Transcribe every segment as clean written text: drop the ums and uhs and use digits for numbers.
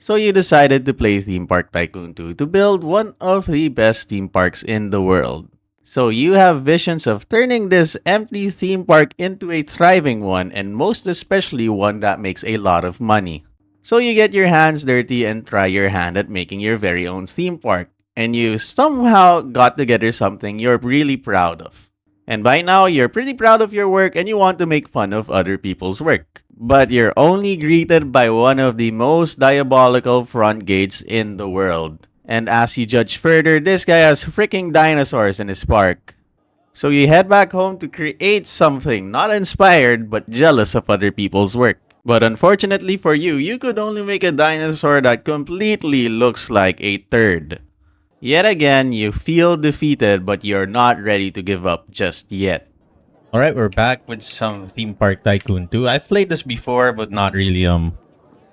So you decided to play Theme Park Tycoon 2 to build one of the best theme parks in the world. So you have visions of turning this empty theme park into a thriving one, and most especially one that makes a lot of money. So you get your hands dirty and try your hand at making your very own theme park, and you somehow got together something you're really proud of. And by now, you're pretty proud of your work and you want to make fun of other people's work. But you're only greeted by one of the most diabolical front gates in the world. And as you judge further, this guy has freaking dinosaurs in his park. So you head back home to create something not inspired but jealous of other people's work. But unfortunately for you, you could only make a dinosaur that completely looks like a turd. Yet again, you feel defeated but you're not ready to give up just yet. Alright, we're back with some Theme Park Tycoon 2. I've played this before, but not really, to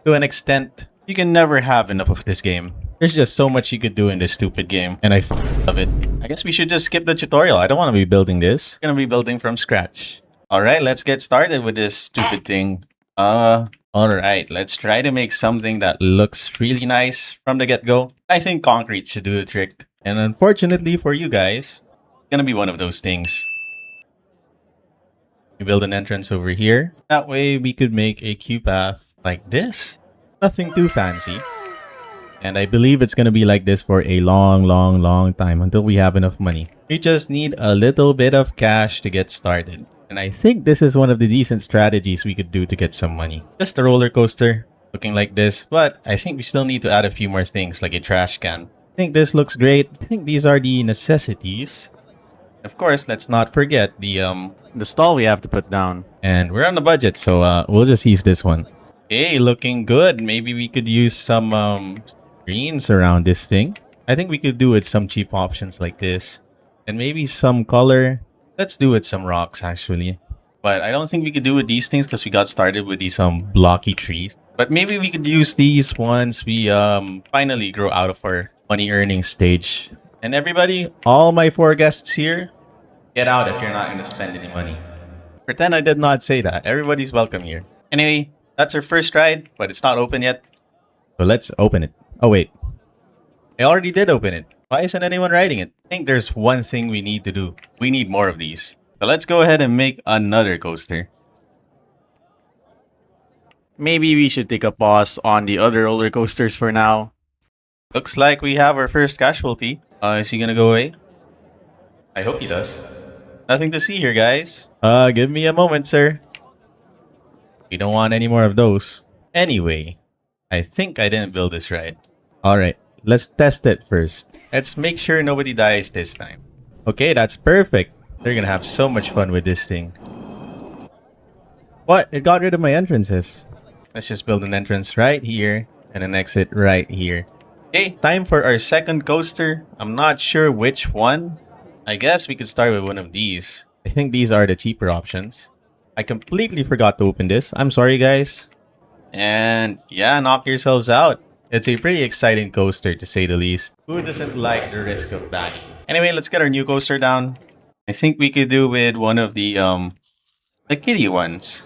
an extent. You can never have enough of this game. There's just so much you could do in this stupid game, and I love it. I guess we should just skip the tutorial. I don't want to be building this. I'm gonna be building from scratch. Alright, let's get started with this stupid thing. Alright, let's try to make something that looks really nice from the get-go. I think concrete should do the trick. And unfortunately for you guys, it's gonna be one of those things. We build an entrance over here. That way we could make a queue path like this. Nothing too fancy. And I believe it's gonna be like this for a long time until we have enough money. We just need a little bit of cash to get started. And I think this is one of the decent strategies we could do to get some money. Just a roller coaster looking like this, but I think we still need to add a few more things like a trash can. I think this looks great. I think these are the necessities. Of course, let's not forget the stall we have to put down. And we're on the budget, so we'll just use this one. Hey, looking good. Maybe we could use some greens around this thing. I think we could do it some cheap options like this. And maybe some color. Let's do it some rocks actually. But I don't think we could do with these things because we got started with these blocky trees. But maybe we could use these once we finally grow out of our money earning stage. And everybody, all my 4 guests here, get out if you're not going to spend any money. Pretend I did not say that. Everybody's welcome here. Anyway, that's our first ride, but it's not open yet. So let's open it. Oh wait, I already did open it. Why isn't anyone riding it? I think there's one thing we need to do. We need more of these. So let's go ahead and make another coaster. Maybe we should take a pause on the other roller coasters for now. Looks like we have our first casualty. Is he gonna go away? I hope he does. Nothing to see here, guys. Give me a moment, sir. We don't want any more of those. Anyway, I think I didn't build this right. Alright, let's test it first. Let's make sure nobody dies this time. Okay, that's perfect. They're gonna have so much fun with this thing. What? It got rid of my entrances. Let's just build an entrance right here and an exit right here. Okay, time for our second coaster. I'm not sure which one. I guess we could start with one of these. I think these are the cheaper options. I completely forgot to open this. I'm sorry, guys. And yeah, knock yourselves out. It's a pretty exciting coaster to say the least. Who doesn't like the risk of dying? Anyway, let's get our new coaster down. I think we could do with one of the kitty ones.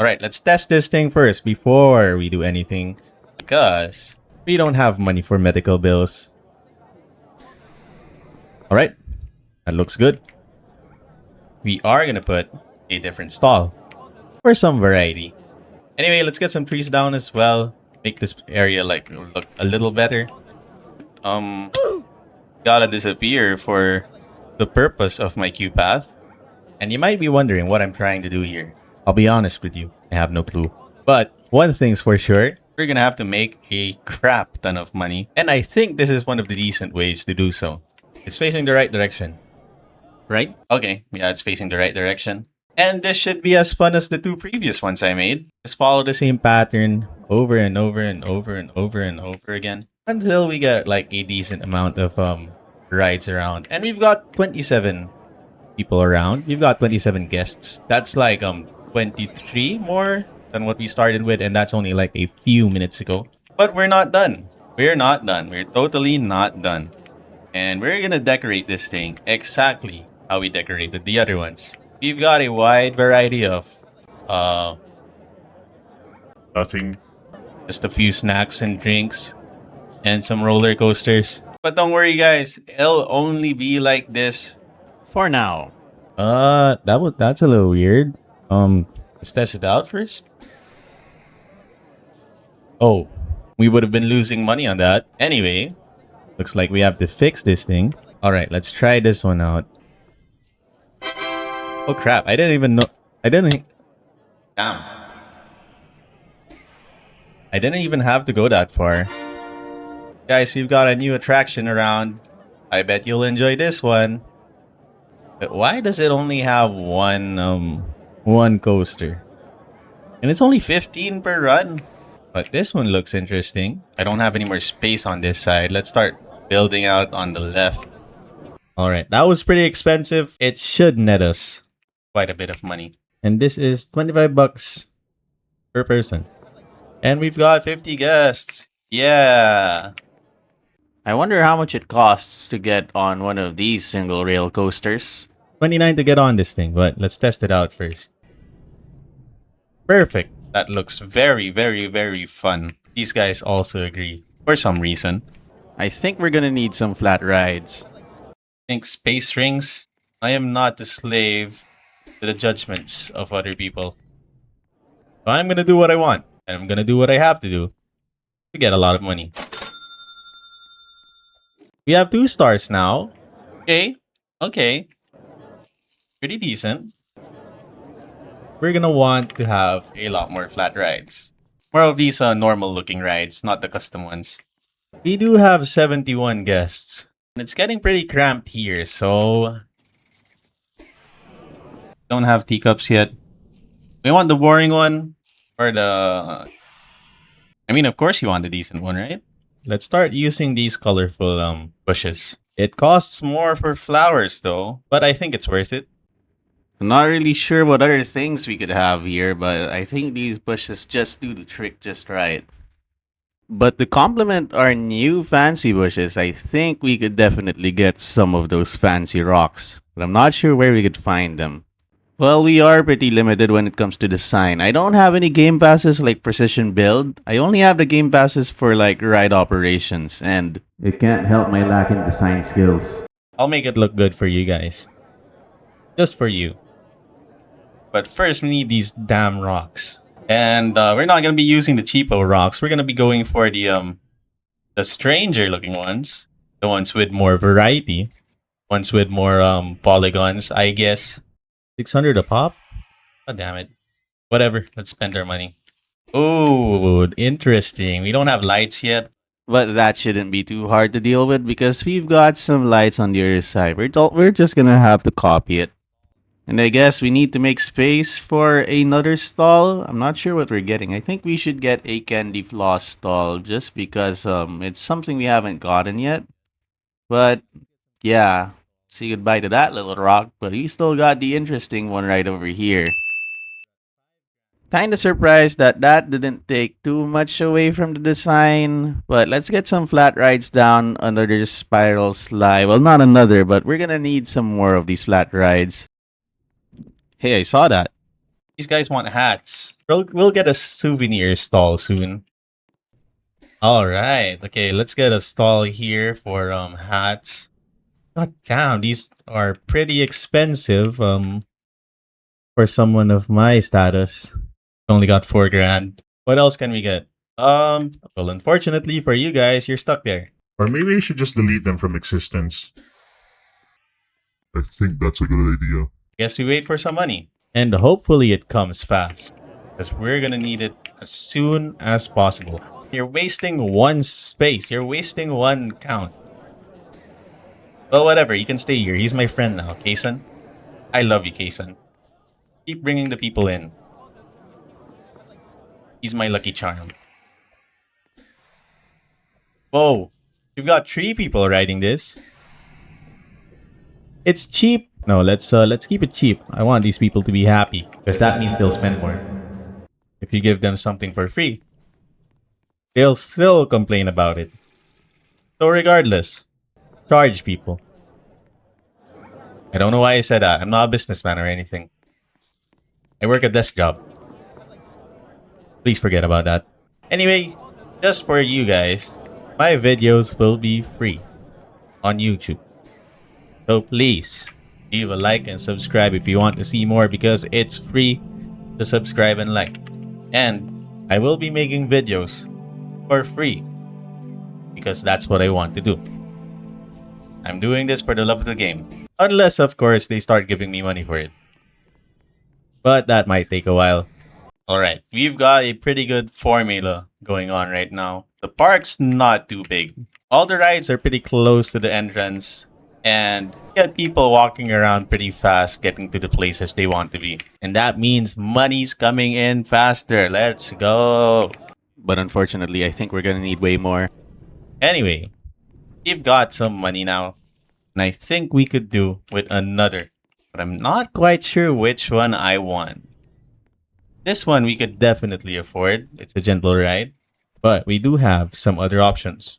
Alright, let's test this thing first before we do anything. Because we don't have money for medical bills. Alright, that looks good. We are gonna put a different stall for some variety. Anyway, let's get some trees down as well. Make this area like look a little better. Gotta disappear for the purpose of my queue path. And you might be wondering what I'm trying to do here. I'll be honest with you, I have no clue. But one thing's for sure, we're gonna have to make a crap ton of money. And I think this is one of the decent ways to do so. It's facing the right direction. Right? Okay, yeah, it's facing the right direction. And this should be as fun as the 2 previous ones I made. Just follow the same pattern over and over and over and over and over again. Until we get like a decent amount of rides around. And we've got 27 people around. We've got 27 guests. That's like 23 more than what we started with, and that's only like a few minutes ago. But we're not done. We're not done. We're totally not done. And we're gonna decorate this thing exactly how we decorated the other ones. We've got a wide variety of Nothing. Just a few snacks and drinks and some roller coasters. But don't worry, guys. It'll only be like this. For now. That's a little weird. Let's test it out first. Oh, we would have been losing money on that. Anyway, looks like we have to fix this thing. All right, let's try this one out. Oh crap! I didn't even know. I didn't. Damn. I didn't even have to go that far. Guys, we've got a new attraction around. I bet you'll enjoy this one. But why does it only have one coaster? And it's only 15 per run. But this one looks interesting. I don't have any more space on this side. Let's start building out on the left. Alright, that was pretty expensive. It should net us quite a bit of money. And this is 25 bucks per person. And we've got 50 guests. Yeah. I wonder how much it costs to get on one of these single rail coasters. 29 to get on this thing, but let's test it out first. Perfect. That looks very, very, very fun. These guys also agree for some reason. I think we're gonna need some flat rides. Think space rings. I am not the slave to the judgments of other people. So I'm gonna do what I want, and I'm gonna do what I have to do to get a lot of money. We have 2 stars now. Okay. Okay. Pretty decent. We're gonna want to have a lot more flat rides. More of these normal looking rides, not the custom ones. We do have 71 guests. It's getting pretty cramped here, so don't have teacups yet. We want the boring one or the... I mean, of course you want the decent one, right? Let's start using these colorful bushes. It costs more for flowers though, but I think it's worth it. I'm not really sure what other things we could have here, but I think these bushes just do the trick just right. But to complement our new fancy bushes, I think we could definitely get some of those fancy rocks. But I'm not sure where we could find them. Well, we are pretty limited when it comes to design. I don't have any game passes like Precision Build. I only have the game passes for like ride operations, and it can't help my lack in design skills. I'll make it look good for you guys. Just for you. But first we need these damn rocks. And we're not going to be using the cheapo rocks. We're going to be going for the stranger looking ones. The ones with more variety. Ones with more polygons, I guess. 600 a pop? Oh, damn it. Whatever. Let's spend our money. Oh, interesting. We don't have lights yet. But that shouldn't be too hard to deal with because we've got some lights on the other side. We're just gonna have to copy it. And I guess we need to make space for another stall. I'm not sure what we're getting. I think we should get a candy floss stall just because it's something we haven't gotten yet. But yeah, say goodbye to that little rock. But we still got the interesting one right over here. Kinda surprised that that didn't take too much away from the design. But let's get some flat rides down another spiral slide. Well, not another, but we're gonna need some more of these flat rides. Hey, I saw that. These guys want hats. We'll get a souvenir stall soon. Alright, okay, let's get a stall here for hats. God damn, these are pretty expensive for someone of my status. Only got 4 grand. What else can we get? Well, unfortunately for you guys, you're stuck there. Or maybe you should just delete them from existence. I think that's a good idea. Guess we wait for some money. And hopefully it comes fast. Because we're gonna need it as soon as possible. You're wasting 1 space. You're wasting 1 count. Well, whatever. You can stay here. He's my friend now, Kason. I love you, Kason. Keep bringing the people in. He's my lucky charm. Whoa. We've got 3 people riding this. It's cheap. No, let's keep it cheap. I want these people to be happy because that means they'll spend more. If you give them something for free, they'll still complain about it. So regardless, charge people. I don't know why I said that. I'm not a businessman or anything. I work a desk job. Please forget about that. Anyway, just for you guys, my videos will be free on YouTube. So please leave a like and subscribe if you want to see more because it's free to subscribe and like. And I will be making videos for free because that's what I want to do. I'm doing this for the love of the game. Unless, of course, they start giving me money for it. But that might take a while. Alright, we've got a pretty good formula going on right now. The park's not too big. All the rides are pretty close to the entrance. And you get people walking around pretty fast getting to the places they want to be. And that means money's coming in faster. Let's go. But unfortunately, I think we're gonna need way more. Anyway, we've got some money now. And I think we could do with another. But I'm not quite sure which one I want. This one we could definitely afford. It's a gentle ride. But we do have some other options.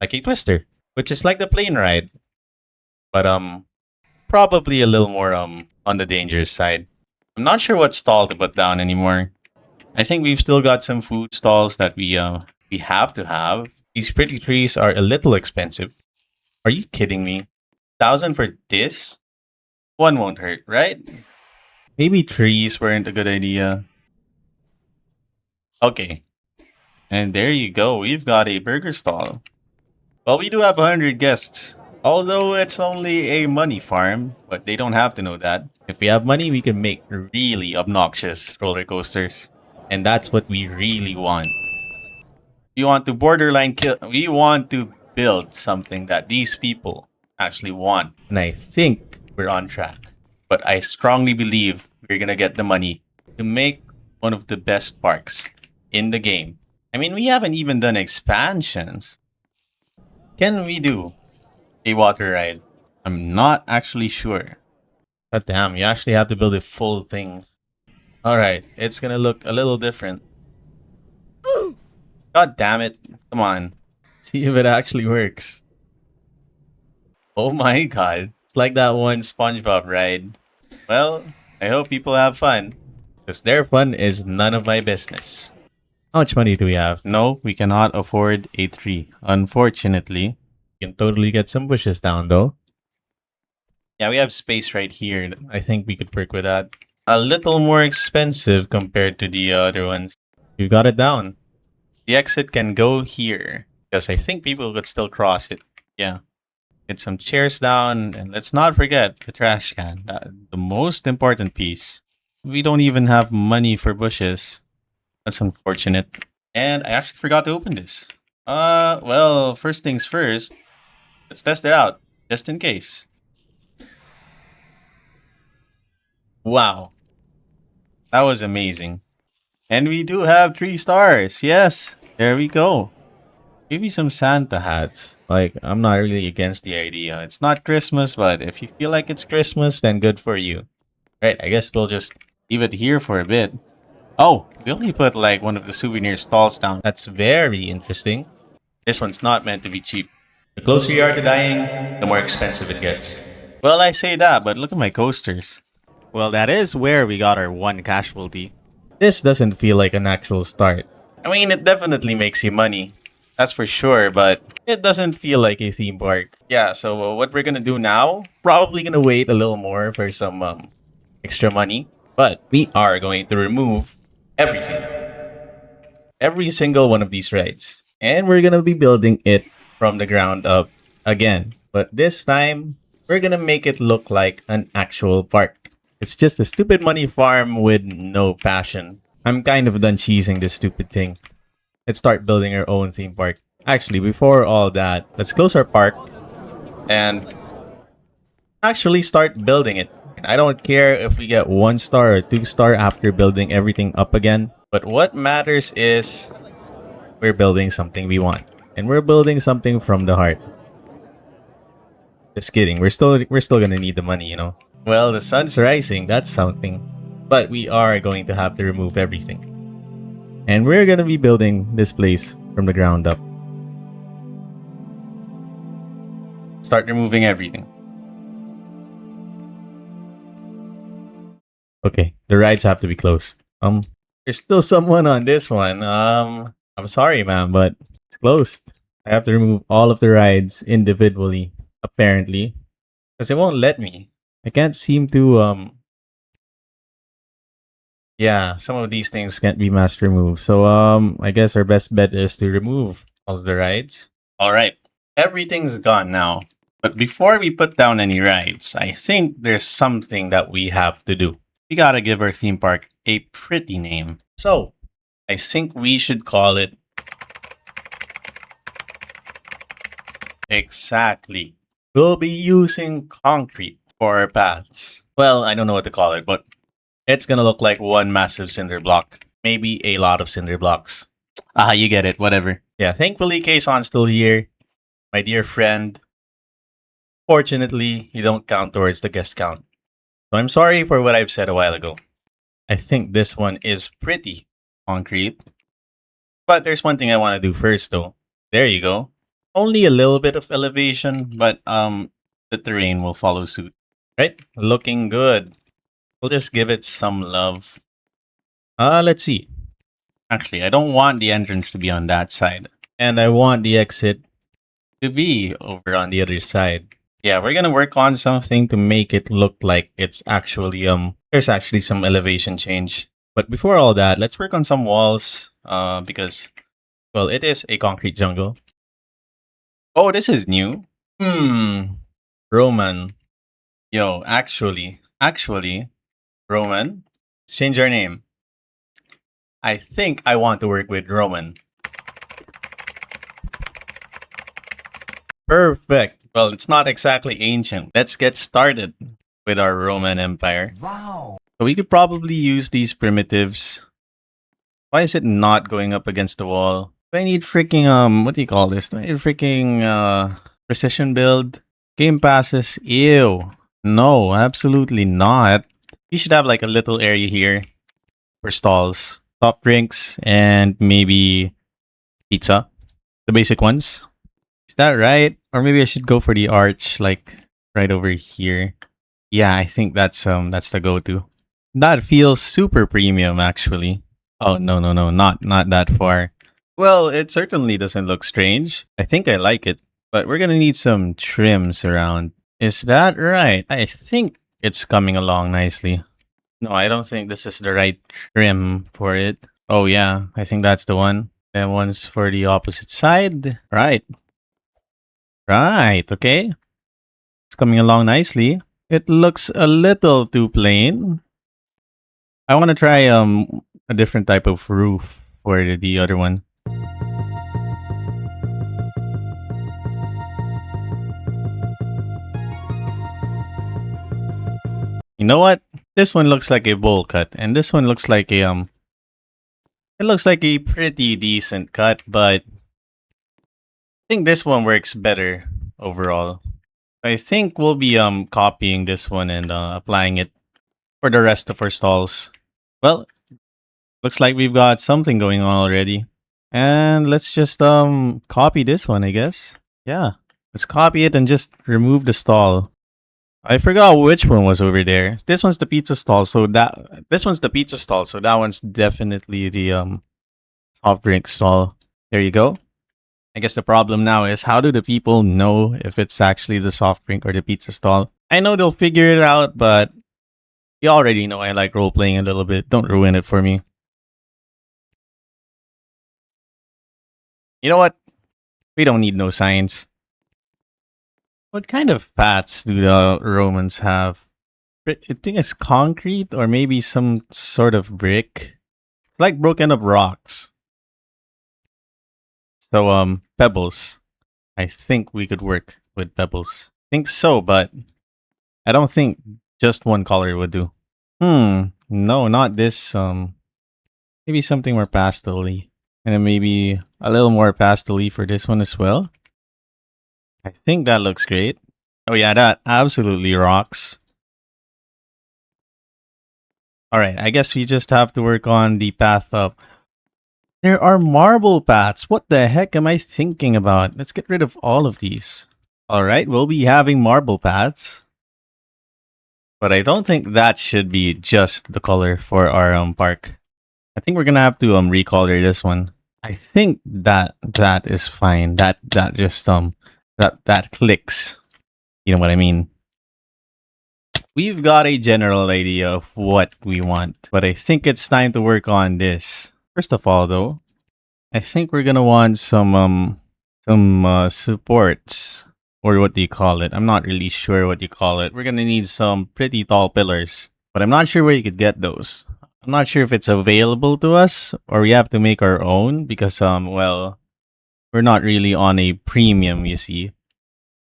Like a twister, which is like the plane ride. But probably a little more on the dangerous side. I'm not sure what stall to put down anymore. I think we've still got some food stalls that we have to have. These pretty trees are a little expensive. Are you kidding me? 1,000 for this? One won't hurt, right? Maybe trees weren't a good idea. Okay. And there you go. We've got a burger stall. Well, we do have 100 guests. Although it's only a money farm, but they don't have to know that. If we have money, we can make really obnoxious roller coasters. And that's what we really want. We want to borderline kill. We want to build something that these people actually want. And I think we're on track. But I strongly believe we're gonna get the money to make one of the best parks in the game. I mean, we haven't even done expansions. Can we do a water ride? I'm not actually sure. God damn, you actually have to build a full thing. Alright, it's gonna look a little different. God damn it. Come on. See if it actually works. Oh my god. It's like that one SpongeBob ride. Well, I hope people have fun. Because their fun is none of my business. How much money do we have? No, we cannot afford a tree. Unfortunately. We can totally get some bushes down though. Yeah, we have space right here. I think we could work with that. A little more expensive compared to the other ones. We got it down. The exit can go here. Because I think people could still cross it. Yeah. Get some chairs down. And let's not forget the trash can. The most important piece. We don't even have money for bushes. That's unfortunate. And I actually forgot to open this. Well, first things first. Let's test it out. Just in case. Wow. That was amazing. And we do have 3 stars. Yes. There we go. Maybe some Santa hats. Like, I'm not really against the idea. It's not Christmas, but if you feel like it's Christmas, then good for you. Right, I guess we'll just leave it here for a bit. Oh, we only put like one of the souvenir stalls down. That's very interesting. This one's not meant to be cheap. The closer you are to dying, the more expensive it gets. Well, I say that, but look at my coasters. Well, that is where we got our one casualty. This doesn't feel like an actual start. I mean, it definitely makes you money. That's for sure, but it doesn't feel like a theme park. Yeah, so what we're gonna do now, probably gonna wait a little more for some extra money. But we are going to remove everything. Every single one of these rides. And we're gonna be building it from the ground up again. But this time, we're gonna make it look like an actual park. It's just a stupid money farm with no passion. I'm kind of done cheesing this stupid thing. Let's start building our own theme park. Actually, before all that, let's close our park and actually start building it. I don't care if we get 1 star or 2 star after building everything up again. But what matters is we're building something we want. And we're building something from the heart. Just kidding. We're still gonna need the money, you know. Well, the sun's rising. That's something. But we are going to have to remove everything. And we're gonna be building this place from the ground up. Start removing everything. Okay, the rides have to be closed. There's still someone on this one. I'm sorry, ma'am, but it's closed. I have to remove all of the rides individually, apparently, because it won't let me. I can't seem to yeah, some of these things can't be mass removed. So I guess our best bet is to remove all of the rides. All right. Everything's gone now. But before we put down any rides, I think there's something that we have to do. We got to give our theme park a pretty name. So, I think we should call it exactly. We'll be using concrete for our paths. Well, I don't know what to call it, but it's gonna look like one massive cinder block. Maybe a lot of cinder blocks. Ah, you get it, whatever. Yeah, thankfully Kaison's still here. My dear friend. Fortunately, you don't count towards the guest count. So I'm sorry for what I've said a while ago. I think this one is pretty concrete. But there's one thing I want to do first though. There you go. Only a little bit of elevation, but the terrain will follow suit. Right? Looking good. We'll just give it some love. Let's see. Actually, I don't want the entrance to be on that side. And I want the exit to be over on the other side. Yeah, we're gonna work on something to make it look like it's actually there's actually some elevation change. But before all that, let's work on some walls. Because well, it is a concrete jungle. Oh, this is new. Roman. Yo, actually, Roman, let's change our name. I think I want to work with Roman. Perfect. Well, it's not exactly ancient. Let's get started with our Roman Empire. Wow. So we could probably use these primitives. Why is it not going up against the wall? Do I need freaking what do you call this? Do I need freaking precision build? Game passes? Ew. No, absolutely not. You should have like a little area here for stalls. Soft drinks and maybe pizza. The basic ones. Is that right? Or maybe I should go for the arch, like right over here. Yeah, I think that's the go-to. That feels super premium, actually. Oh no, not that far. Well, it certainly doesn't look strange. I think I like it, but we're gonna need some trims around. Is that right? I think it's coming along nicely. No, I don't think this is the right trim for it. Oh yeah, I think that's the one. And one's for the opposite side. Right. Right, okay. It's coming along nicely. It looks a little too plain. I want to try a different type of roof for the other one. You know what? This one looks like a bowl cut, and this one looks like a it looks like a pretty decent cut, but I think this one works better overall. I think we'll be copying this one and applying it for the rest of our stalls. Well, looks like we've got something going on already. And let's just copy this one, I guess. Yeah. Let's copy it and just remove the stall. I forgot which one was over there. This one's the pizza stall, so that one's definitely the soft drink stall. There you go. I guess the problem now is how do the people know if it's actually the soft drink or the pizza stall? I know they'll figure it out, but you already know I like role playing a little bit. Don't ruin it for me. You know what? We don't need no signs. What kind of paths do the Romans have? I think it's concrete or maybe some sort of brick. It's like broken up rocks. So pebbles. I think we could work with pebbles. Think so, but I don't think just one color would do. No, not this maybe something more pastel-y. And then maybe a little more pastel-y for this one as well. I think that looks great. Oh yeah, that absolutely rocks. Alright, I guess we just have to work on the path up. There are marble paths. What the heck am I thinking about? Let's get rid of all of these. Alright, we'll be having marble paths. But I don't think that should be just the color for our park. I think we're gonna have to recolor this one. I think that is fine. That just that clicks. You know what I mean? We've got a general idea of what we want, but I think it's time to work on this. First of all, though, I think we're gonna want some supports, or what do you call it? I'm not really sure what you call it. We're gonna need some pretty tall pillars, but I'm not sure where you could get those. I'm not sure if it's available to us or we have to make our own because well, we're not really on a premium, you see.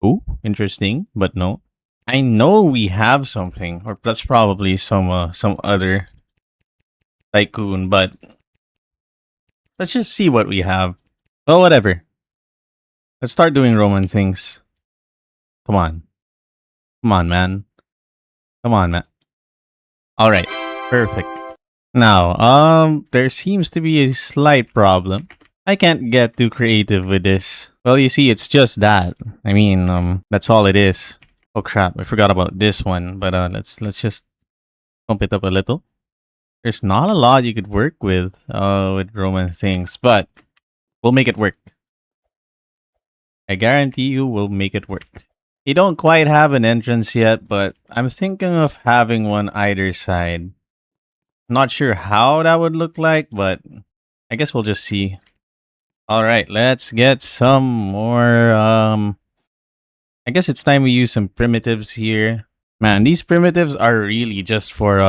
Ooh, interesting, but no. I know we have something, or that's probably some other tycoon, but let's just see what we have. Well, whatever. Let's start doing Roman things. Come on. Come on, man. Come on, man. Alright. Perfect. Now, there seems to be a slight problem. I can't get too creative with this. Well, you see, it's just that. I mean, that's all it is. Oh crap, I forgot about this one, but let's just pump it up a little. There's not a lot you could work with Roman things, but we'll make it work. I guarantee you we'll make it work. You don't quite have an entrance yet, but I'm thinking of having one either side. Not sure how that would look like, but I guess we'll just see. All right, let's get some more. I guess it's time we use some primitives here. Man, these primitives are really just for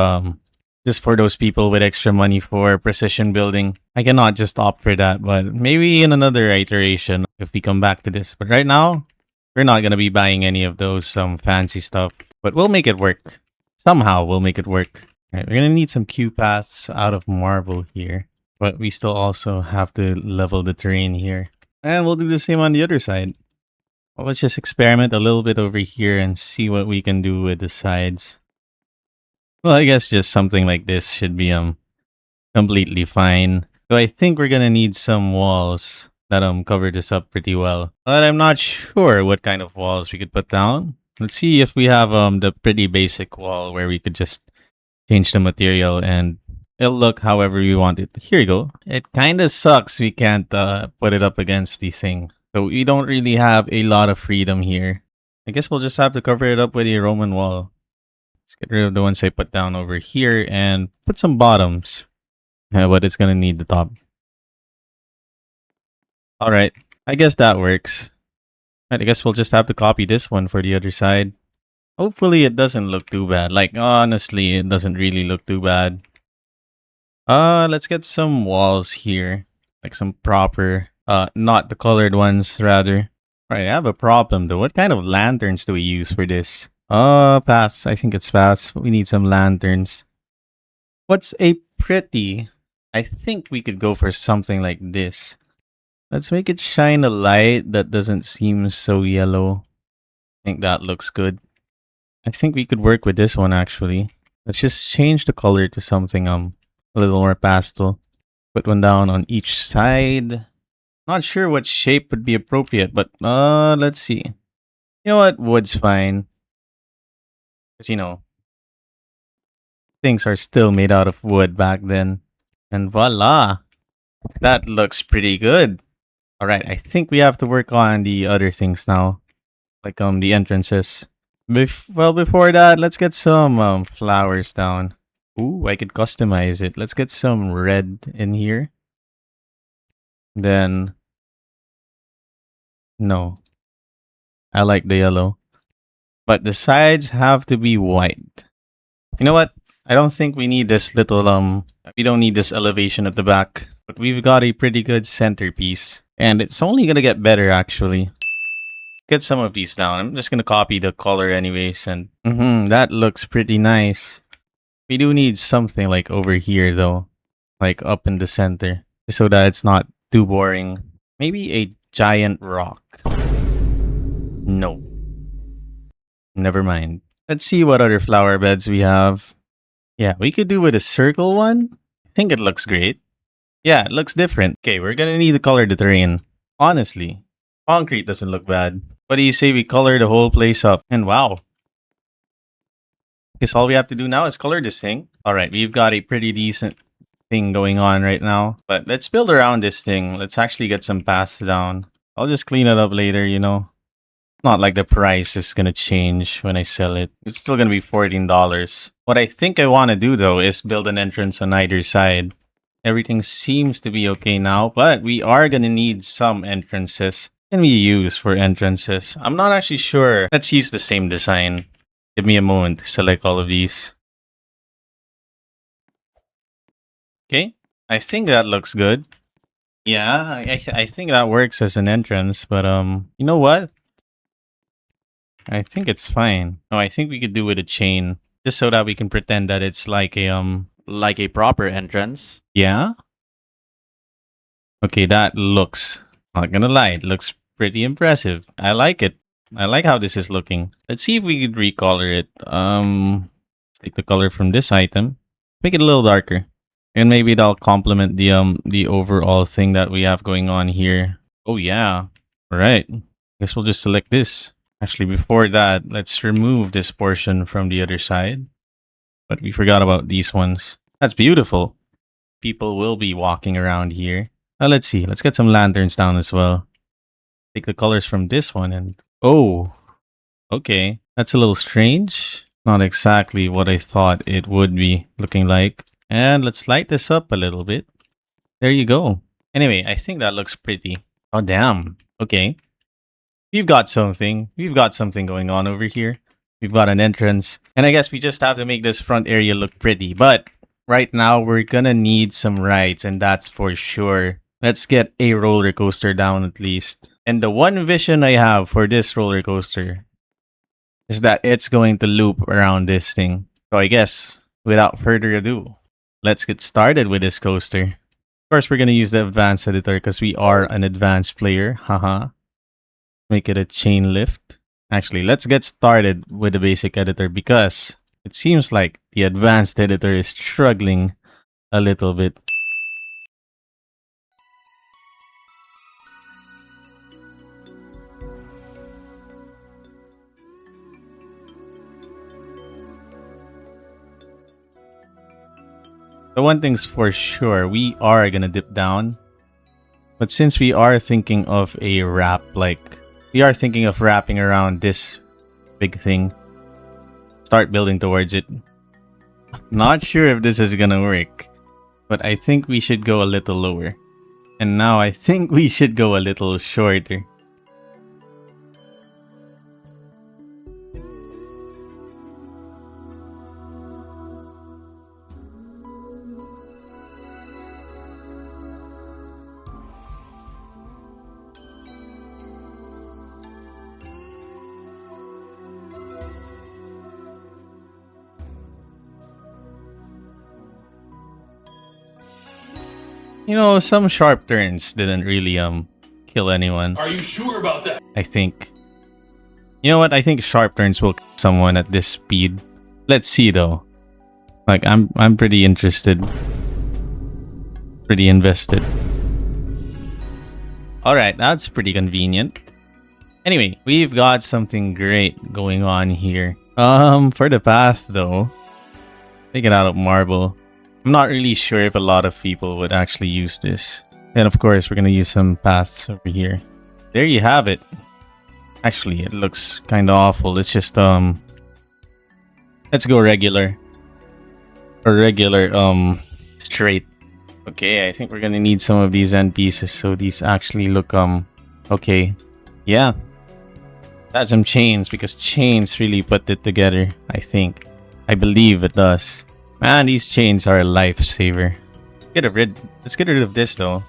those people with extra money for precision building. I cannot just opt for that, but maybe in another iteration if we come back to this. But right now, we're not gonna be buying any of those fancy stuff. But we'll make it work. Somehow we'll make it work. Right, we're gonna need some Q paths out of marble here. But we still also have to level the terrain here. And we'll do the same on the other side. Well, let's just experiment a little bit over here and see what we can do with the sides. Well, I guess just something like this should be completely fine. So I think we're gonna need some walls that cover this up pretty well. But I'm not sure what kind of walls we could put down. Let's see if we have the pretty basic wall where we could just change the material and it'll look however we want it. Here you go. It kind of sucks we can't put it up against the thing. So we don't really have a lot of freedom here. I guess we'll just have to cover it up with a Roman wall. Let's get rid of the ones I put down over here and put some bottoms. But it's gonna need the top. Alright, I guess that works. Right, I guess we'll just have to copy this one for the other side. Hopefully it doesn't look too bad. Like, honestly, it doesn't really look too bad. Let's get some walls here. Like some proper, not the colored ones, rather. Alright, I have a problem though. What kind of lanterns do we use for this? Pass. I think it's pass. We need some lanterns. What's a pretty? I think we could go for something like this. Let's make it shine a light that doesn't seem so yellow. I think that looks good. I think we could work with this one actually. Let's just change the color to something a little more pastel. Put one down on each side. Not sure what shape would be appropriate, but let's see. You know what? Wood's fine. Because, you know, things are still made out of wood back then. And voila! That looks pretty good. Alright, I think we have to work on the other things now. Like the entrances. Well, before that, let's get some flowers down. Ooh, I could customize it. Let's get some red in here. Then... no. I like the yellow. But the sides have to be white. You know what? I don't think we need this little, we don't need this elevation at the back. But we've got a pretty good centerpiece. And it's only gonna get better, actually. Get some of these down. I'm just gonna copy the color anyways. And that looks pretty nice. We do need something like over here, though. Like up in the center. So that it's not too boring. Maybe a giant rock. No. Never mind. Let's see what other flower beds we have. Yeah, we could do with a circle one. I think it looks great. Yeah, it looks different. Okay, we're gonna need to color the terrain. Honestly, concrete doesn't look bad. What do you say we color the whole place up? And wow. Guess all we have to do now is color this thing. Alright, we've got a pretty decent thing going on right now. But let's build around this thing. Let's actually get some paths down. I'll just clean it up later, you know. Not like the price is gonna change when I sell it. It's still gonna be $14. What I think I want to do though is build an entrance on either side. Everything seems to be okay now, but we are gonna need some entrances. Can we use for entrances? I'm not actually sure. Let's use the same design. Give me a moment to select all of these. Okay, I think that looks good. Yeah, I think that works as an entrance, but you know what? I think it's fine. No, I think we could do with a chain just so that we can pretend that it's like Like a proper entrance. yeah. Okay, that looks, not gonna lie, it looks pretty impressive. I like it. I like how this is looking. Let's see if we could recolor it. Take the color from this item, make it a little darker, and maybe that'll complement the overall thing that we have going on here. Oh yeah. All right. Guess we'll just select this. Actually, before that, let's remove this portion from the other side. But we forgot about these ones. That's beautiful. People will be walking around here. Let's see. Let's get some lanterns down as well. Take the colors from this one and... oh, okay. That's a little strange. Not exactly what I thought it would be looking like. And let's light this up a little bit. There you go. Anyway, I think that looks pretty. Oh, damn. Okay. We've got something. We've got something going on over here. We've got an entrance. And I guess we just have to make this front area look pretty. But right now, we're gonna need some rides, and that's for sure. Let's get a roller coaster down at least. And the one vision I have for this roller coaster is that it's going to loop around this thing. So I guess, without further ado, let's get started with this coaster. First, we're gonna use the advanced editor because we are an advanced player. Haha. Make it a chain lift. Actually, let's get started with the basic editor because it seems like the advanced editor is struggling a little bit. The one thing's for sure, we are gonna dip down. But since we are thinking of a wrap, like, we are thinking of wrapping around this big thing, start building towards it. Not sure if this is gonna work, but I think we should go a little lower. And now I think we should go a little shorter. You know, some sharp turns didn't really kill anyone. Are you sure about that? I think. You know what? I think sharp turns will kill someone at this speed. Let's see though. Like I'm pretty interested. Pretty invested. Alright, that's pretty convenient. Anyway, we've got something great going on here. For the path though, take it out of marble. I'm not really sure if a lot of people would actually use this. And of course, we're gonna use some paths over here. There you have it. Actually, it looks kind of awful. Let's just let's go regular. Or regular straight. Okay, I think we're gonna need some of these end pieces so these actually look okay. Yeah. That's some chains because chains really put it together, I think. I believe it does. Man, these chains are a lifesaver. Let's get rid of this though.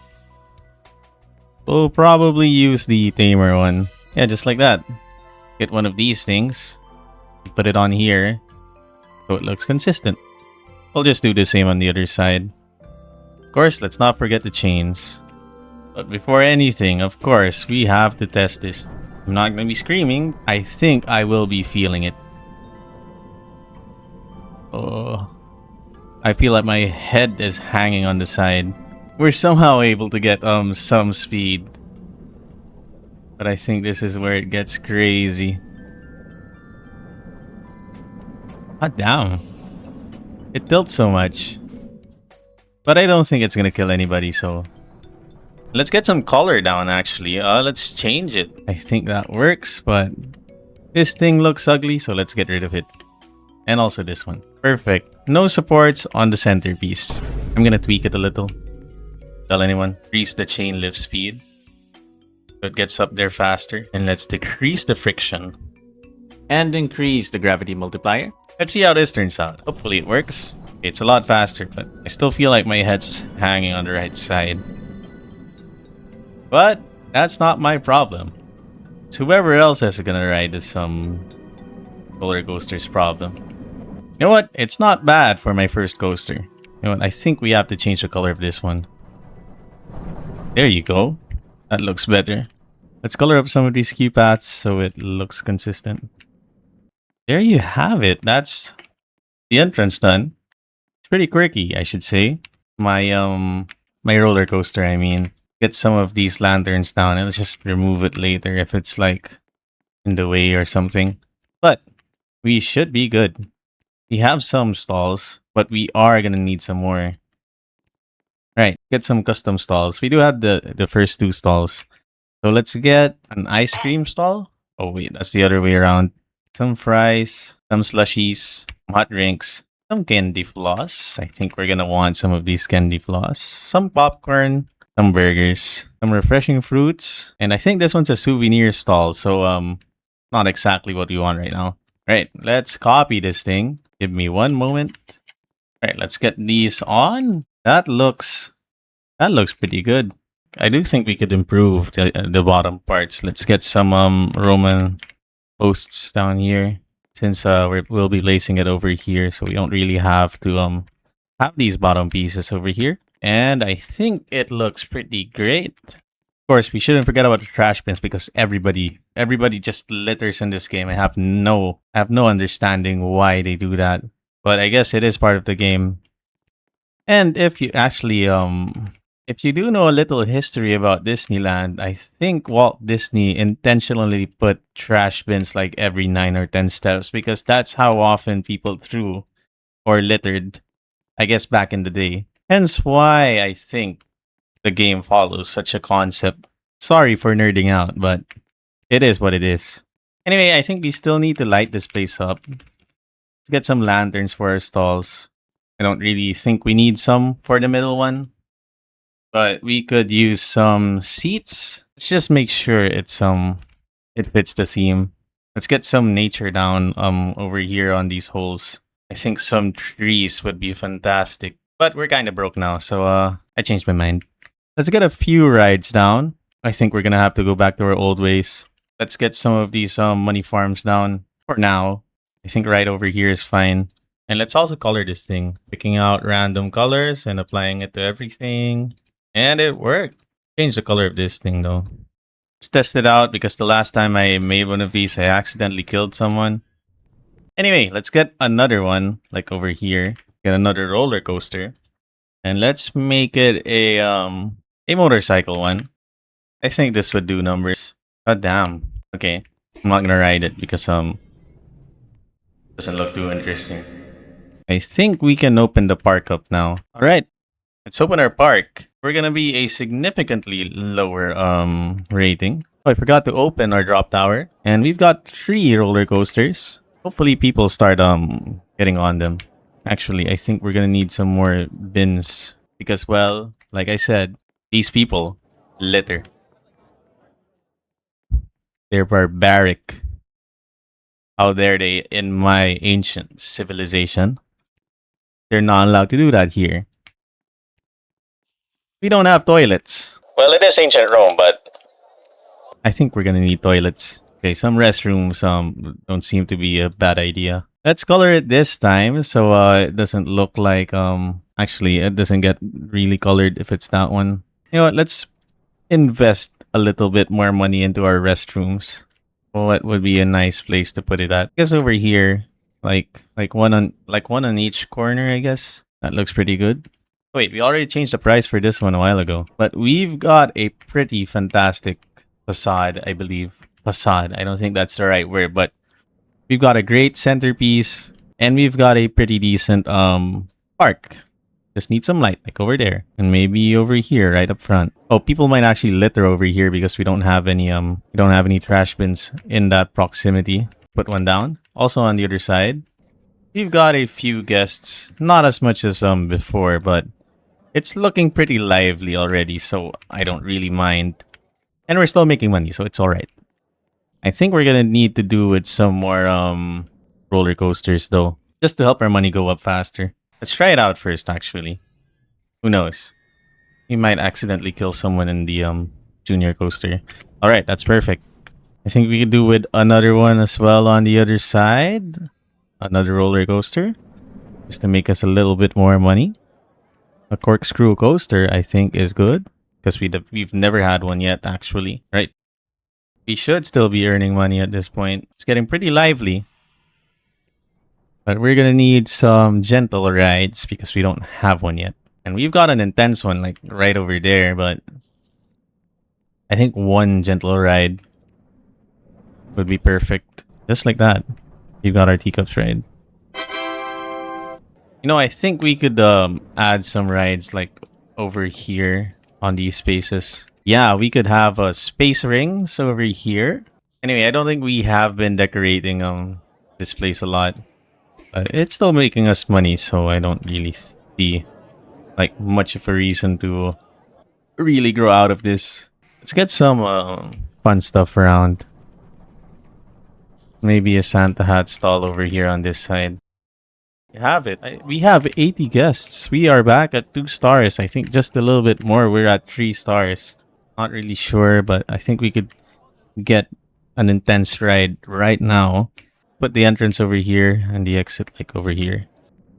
We'll probably use the tamer one. Yeah, just like that. Get one of these things. Put it on here. So it looks consistent. We'll just do the same on the other side. Of course, let's not forget the chains. But before anything, of course, we have to test this. I'm not going to be screaming. I think I will be feeling it. Oh, I feel like my head is hanging on the side. We're somehow able to get some speed. But I think this is where it gets crazy. God damn. It tilts so much. But I don't think it's gonna kill anybody, so let's get some color down actually. Let's change it. I think that works, but this thing looks ugly, so let's get rid of it. And also this one. Perfect. No supports on the centerpiece. I'm gonna tweak it a little. Tell anyone. Increase the chain lift speed, so it gets up there faster. And let's decrease the friction. And increase the gravity multiplier. Let's see how this turns out. Hopefully it works. It's a lot faster, but I still feel like my head's hanging on the right side. But that's not my problem. It's whoever else is gonna ride this roller coaster's problem. You know what? It's not bad for my first coaster. You know what? I think we have to change the color of this one. There you go. That looks better. Let's color up some of these key paths so it looks consistent. There you have it. That's the entrance done. It's pretty quirky, I should say. My roller coaster, I mean. Get some of these lanterns down and let's just remove it later if it's like in the way or something. But we should be good. We have some stalls, but we are gonna need some more. Right, get some custom stalls. We do have the first two stalls. So let's get an ice cream stall. Oh wait, that's the other way around. Some fries, some slushies, hot drinks, some candy floss. I think we're gonna want some of these candy floss. Some popcorn, some burgers, some refreshing fruits, and I think this one's a souvenir stall, so not exactly what we want right now. Right, let's copy this thing. Give me one moment. Right, let's get these on. That looks pretty good. I do think we could improve the bottom parts. Let's get some Roman posts down here, since we'll be lacing it over here, so we don't really have to have these bottom pieces over here. And I think it looks pretty great. Of course, we shouldn't forget about the trash bins because everybody just litters in this game. I have no understanding why they do that. But I guess it is part of the game. And if you actually if you do know a little history about Disneyland, I think Walt Disney intentionally put trash bins like every 9 or 10 steps because that's how often people threw or littered, I guess, back in the day. Hence why I think the game follows such a concept. Sorry for nerding out, but it is what it is. Anyway, I think we still need to light this place up. Let's get some lanterns for our stalls. I don't really think we need some for the middle one, but we could use some seats. Let's just make sure it fits the theme. Let's get some nature down over here on these holes. I think some trees would be fantastic. But we're kind of broke now, so I changed my mind. Let's get a few rides down. I think we're gonna have to go back to our old ways. Let's get some of these money farms down for now. I think right over here is fine. And let's also color this thing. Picking out random colors and applying it to everything. And it worked. Change the color of this thing though. Let's test it out because the last time I made one of these, I accidentally killed someone. Anyway, let's get another one, like over here. Get another roller coaster. And let's make it a motorcycle one. I think this would do numbers. God damn. Okay. I'm not gonna ride it because doesn't look too interesting. I think we can open the park up now. Alright. Let's open our park. We're gonna be a significantly lower rating. Oh, I forgot to open our drop tower. And we've got 3 roller coasters. Hopefully people start getting on them. Actually, I think we're gonna need some more bins. Because, well, like I said, these people litter. They're barbaric. How dare they in my ancient civilization? They're not allowed to do that here. We don't have toilets. Well, it is ancient Rome, but I think we're gonna need toilets. Okay, some restrooms don't seem to be a bad idea. Let's color it this time so it doesn't look like actually it doesn't get really colored if it's that one. You know what? Let's invest a little bit more money into our restrooms. What would be a nice place to put it at? I guess over here, like one on each corner, I guess. That looks pretty good. Wait, we already changed the price for this one a while ago. But we've got a pretty fantastic facade, I believe. Facade. I don't think that's the right word, but we've got a great centerpiece and we've got a pretty decent park. Just need some light, like over there. And maybe over here, right up front. Oh, people might actually litter over here because we don't have any trash bins in that proximity. Put one down. Also on the other side, we've got a few guests. Not as much as before, but it's looking pretty lively already, so I don't really mind. And we're still making money, so it's alright. I think we're gonna need to do with some more roller coasters though, just to help our money go up faster. Let's try it out first, actually. Who knows? We might accidentally kill someone in the junior coaster. Alright, that's perfect. I think we could do with another one as well on the other side. Another roller coaster. Just to make us a little bit more money. A corkscrew coaster, I think, is good. Because we've never had one yet, actually. Right? We should still be earning money at this point. It's getting pretty lively. But we're gonna need some gentle rides because we don't have one yet. And we've got an intense one like right over there, but I think one gentle ride would be perfect. Just like that. We've got our teacups ride. You know, I think we could add some rides like over here on these spaces. Yeah, we could have space rings over here. Anyway, I don't think we have been decorating this place a lot. It's still making us money, so I don't really see like much of a reason to really grow out of this. Let's get some fun stuff around. Maybe a Santa hat stall over here on this side. We have it. We have 80 guests. We are back at 2 stars. I think just a little bit more. We're at 3 stars. Not really sure, but I think we could get an intense ride right now. Put the entrance over here and the exit like over here.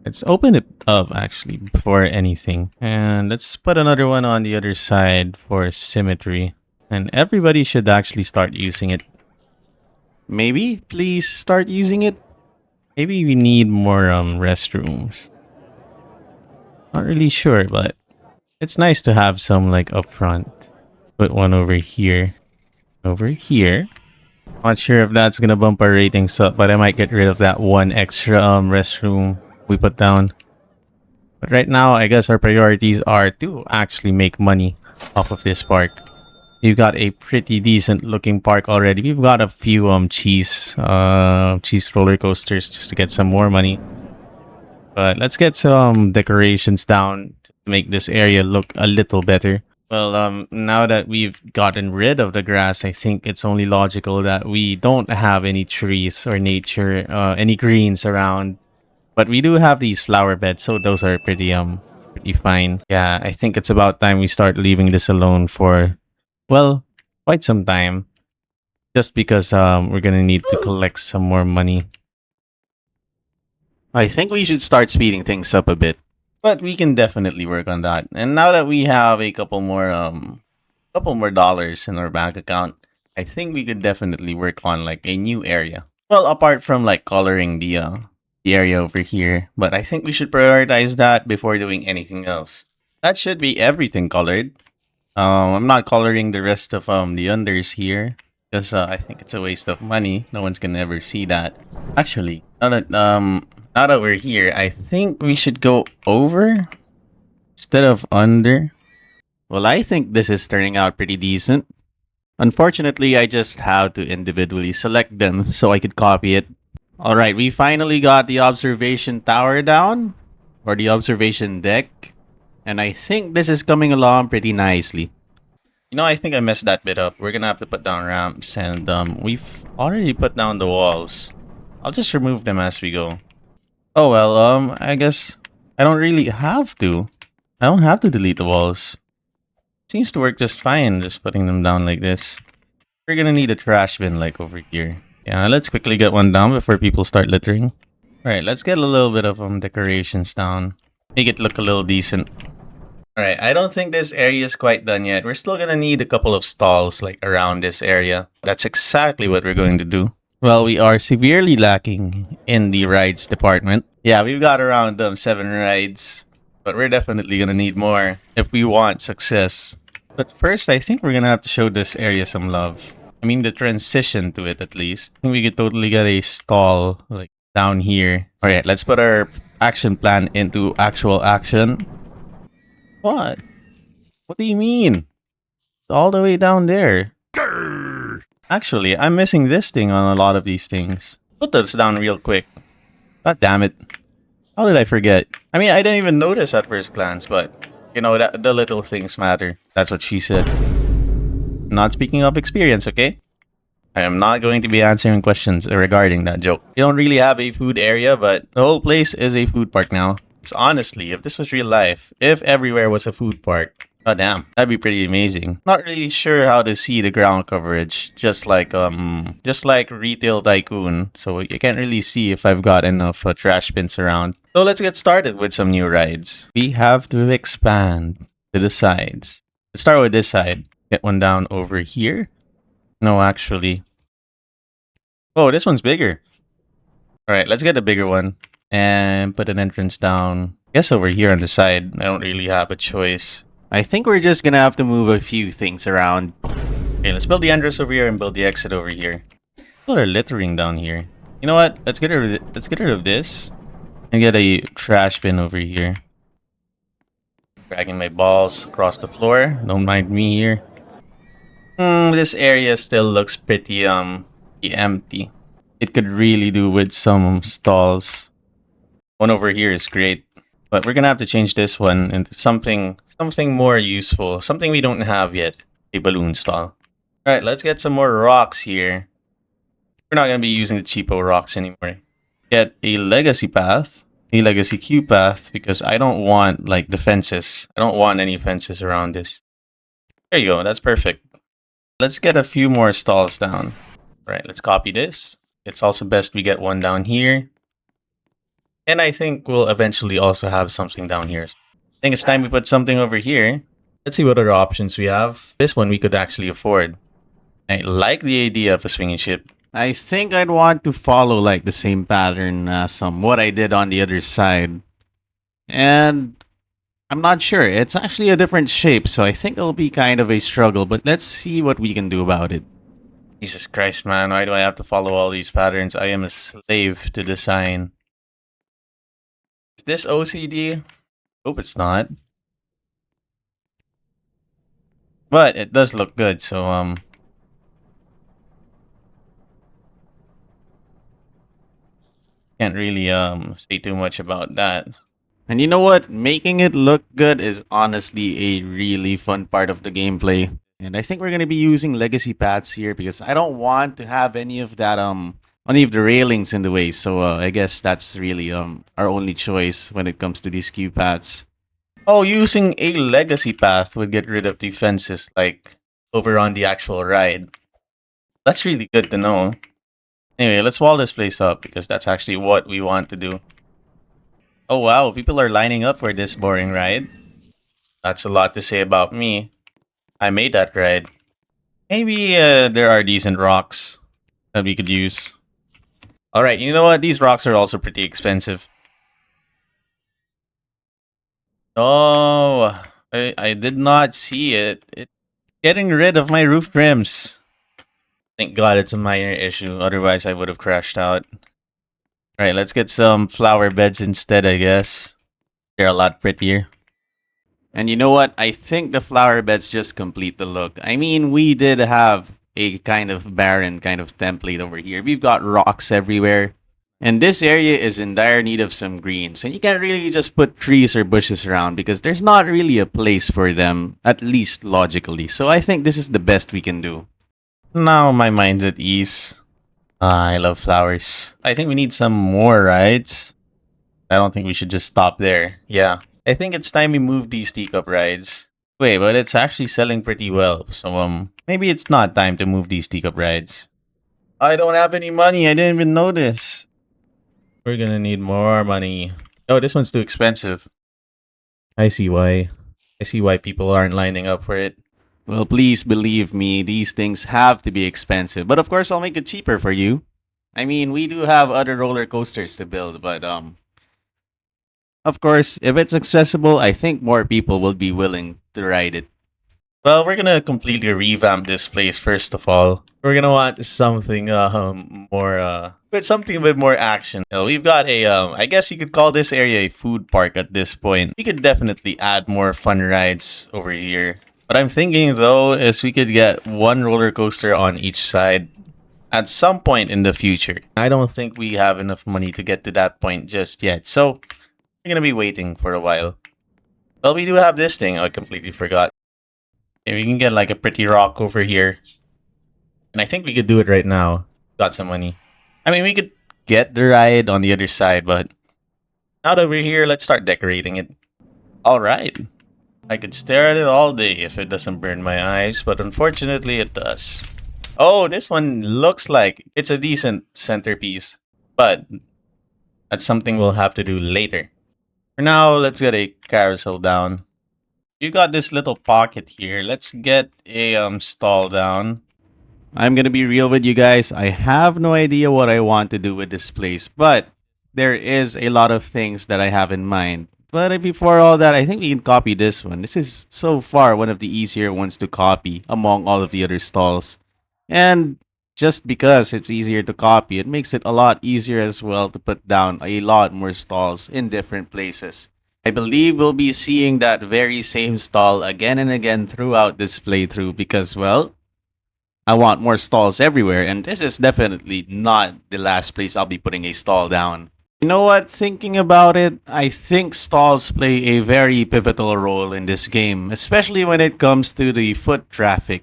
Let's open it up actually before anything. And let's put another one on the other side for symmetry. And everybody should actually start using it. Maybe please start using it. Maybe we need more restrooms. Not really sure, but it's nice to have some like up front. Put one over here. Over here. Not sure if that's gonna bump our ratings up, but I might get rid of that one extra restroom we put down. But right now, I guess our priorities are to actually make money off of this park. We've got a pretty decent looking park already. We've got a few cheese roller coasters just to get some more money. But let's get some decorations down to make this area look a little better. Well, now that we've gotten rid of the grass, I think it's only logical that we don't have any trees or nature, any greens around. But we do have these flower beds, so those are pretty fine. Yeah, I think it's about time we start leaving this alone for, well, quite some time. Just because we're gonna need to collect some more money. I think we should start speeding things up a bit. But we can definitely work on that. And now that we have a couple more dollars in our bank account, I think we could definitely work on like a new area. Well, apart from like coloring the area over here, but I think we should prioritize that before doing anything else. That should be everything colored. I'm not coloring the rest of the unders here because I think it's a waste of money. No one's gonna ever see that. Actually, now that we're here, I think we should go over instead of under. Well, I think this is turning out pretty decent. Unfortunately, I just have to individually select them so I could copy it. Alright, we finally got the observation tower down, or the observation deck, and I think this is coming along pretty nicely. You know, I think I messed that bit up. We're gonna have to put down ramps, and we've already put down the walls. I'll just remove them as we go. Oh well, I guess I don't really have to. I don't have to delete the walls. Seems to work just fine, just putting them down like this. We're gonna need a trash bin like over here. Yeah, let's quickly get one down before people start littering. Alright, let's get a little bit of decorations down. Make it look a little decent. Alright, I don't think this area is quite done yet. We're still gonna need a couple of stalls like around this area. That's exactly what we're going to do. Well, we are severely lacking in the rides department. Yeah, we've got around 7 rides, but we're definitely gonna need more if we want success. But first, I think we're gonna have to show this area some love. I mean, the transition to it at least. I think we could totally get a stall like down here. Alright, let's put our action plan into actual action. What? What do you mean? All the way down there. Actually, I'm missing this thing on a lot of these things. Put this down real quick. God damn it. How did I forget? I mean, I didn't even notice at first glance, but you know, that the little things matter. That's what she said. Not speaking of experience, okay? I am not going to be answering questions regarding that joke. You don't really have a food area, but the whole place is a food park now. It's honestly, if this was real life, if everywhere was a food park, oh damn, that'd be pretty amazing. Not really sure how to see the ground coverage, just like Retail Tycoon. So you can't really see if I've got enough trash bins around. So let's get started with some new rides. We have to expand to the sides. Let's start with this side. Get one down over here. No, actually. Oh, this one's bigger. Alright, let's get the bigger one. And put an entrance down. I guess over here on the side. I don't really have a choice. I think we're just gonna have to move a few things around. Okay, let's build the entrance over here and build the exit over here. People are littering down here. You know what? Let's get rid of this. And get a trash bin over here. Dragging my balls across the floor. Don't mind me here. This area still looks pretty empty. It could really do with some stalls. One over here is great, but we're gonna have to change this one into something more useful, something we don't have yet. A balloon stall. All right, let's get some more rocks here. We're not gonna be using the cheapo rocks anymore. Get a legacy path, a legacy queue path, because I don't want like the fences. I don't want any fences around this. There you go. That's perfect. Let's get a few more stalls down. Right, let's copy this. It's also best we get one down here. And I think we'll eventually also have something down here. I think it's time we put something over here. Let's see what other options we have. This one we could actually afford. I like the idea of a swinging ship. I think I'd want to follow like the same pattern as what I did on the other side. And I'm not sure. It's actually a different shape, so I think it'll be kind of a struggle, but let's see what we can do about it. Jesus Christ, man. Why do I have to follow all these patterns? I am a slave to design. Is this OCD? Hope it's not. But it does look good, so can't really say too much about that. And you know what? Making it look good is honestly a really fun part of the gameplay. And I think we're gonna be using legacy paths here because I don't want to have any of that any of the railings in the way. So I guess that's really our only choice when it comes to these queue paths. Oh, using a legacy path would get rid of the fences like over on the actual ride. That's really good to know. Anyway, let's wall this place up because that's actually what we want to do. Oh wow, people are lining up for this boring ride. That's a lot to say about me. I made that ride. Maybe there are decent rocks that we could use. Alright, you know what? These rocks are also pretty expensive. Oh, I did not see it. It's getting rid of my roof trims. Thank God it's a minor issue, otherwise I would have crashed out. Alright, let's get some flower beds instead, I guess. They're a lot prettier. And you know what? I think the flower beds just complete the look. I mean, we did have a kind of barren kind of template over here. We've got rocks everywhere. And this area is in dire need of some greens. And you can't really just put trees or bushes around because there's not really a place for them, at least logically. So I think this is the best we can do. Now my mind's at ease. I love flowers. I think we need some more rides. I don't think we should just stop there. Yeah. I think it's time we move these teacup rides. Wait, but it's actually selling pretty well. So, maybe it's not time to move these teacup rides. I don't have any money. I didn't even notice. We're gonna need more money. Oh, this one's too expensive. I see why. I see why people aren't lining up for it. Well, please believe me, these things have to be expensive. But of course, I'll make it cheaper for you. I mean, we do have other roller coasters to build, but of course, if it's accessible, I think more people will be willing to ride it. Well, we're gonna completely revamp this place first of all. We're gonna want something more with something with more action. We've got a I guess you could call this area a food park at this point. We could definitely add more fun rides over here. What I'm thinking though is we could get one roller coaster on each side at some point in the future. I don't think we have enough money to get to that point just yet. So we're gonna be waiting for a while. Well, we do have this thing. I completely forgot. We can get like a pretty rock over here. And I think we could do it right now. Got some money. I mean, we could get the ride on the other side, but now that we're here, let's start decorating it. All right. I could stare at it all day if it doesn't burn my eyes, but unfortunately it does. Oh, this one looks like it's a decent centerpiece, but that's something we'll have to do later. For now, let's get a carousel down. You got this little pocket here. Let's get a stall down. I'm gonna be real with you guys. I have no idea what I want to do with this place, but there is a lot of things that I have in mind. But before all that, I think we can copy this one. This is so far one of the easier ones to copy among all of the other stalls. And just because it's easier to copy, it makes it a lot easier as well to put down a lot more stalls in different places. I believe we'll be seeing that very same stall again and again throughout this playthrough because, well, I want more stalls everywhere, and this is definitely not the last place I'll be putting a stall down. You know what? Thinking about it, I think stalls play a very pivotal role in this game, especially when it comes to the foot traffic.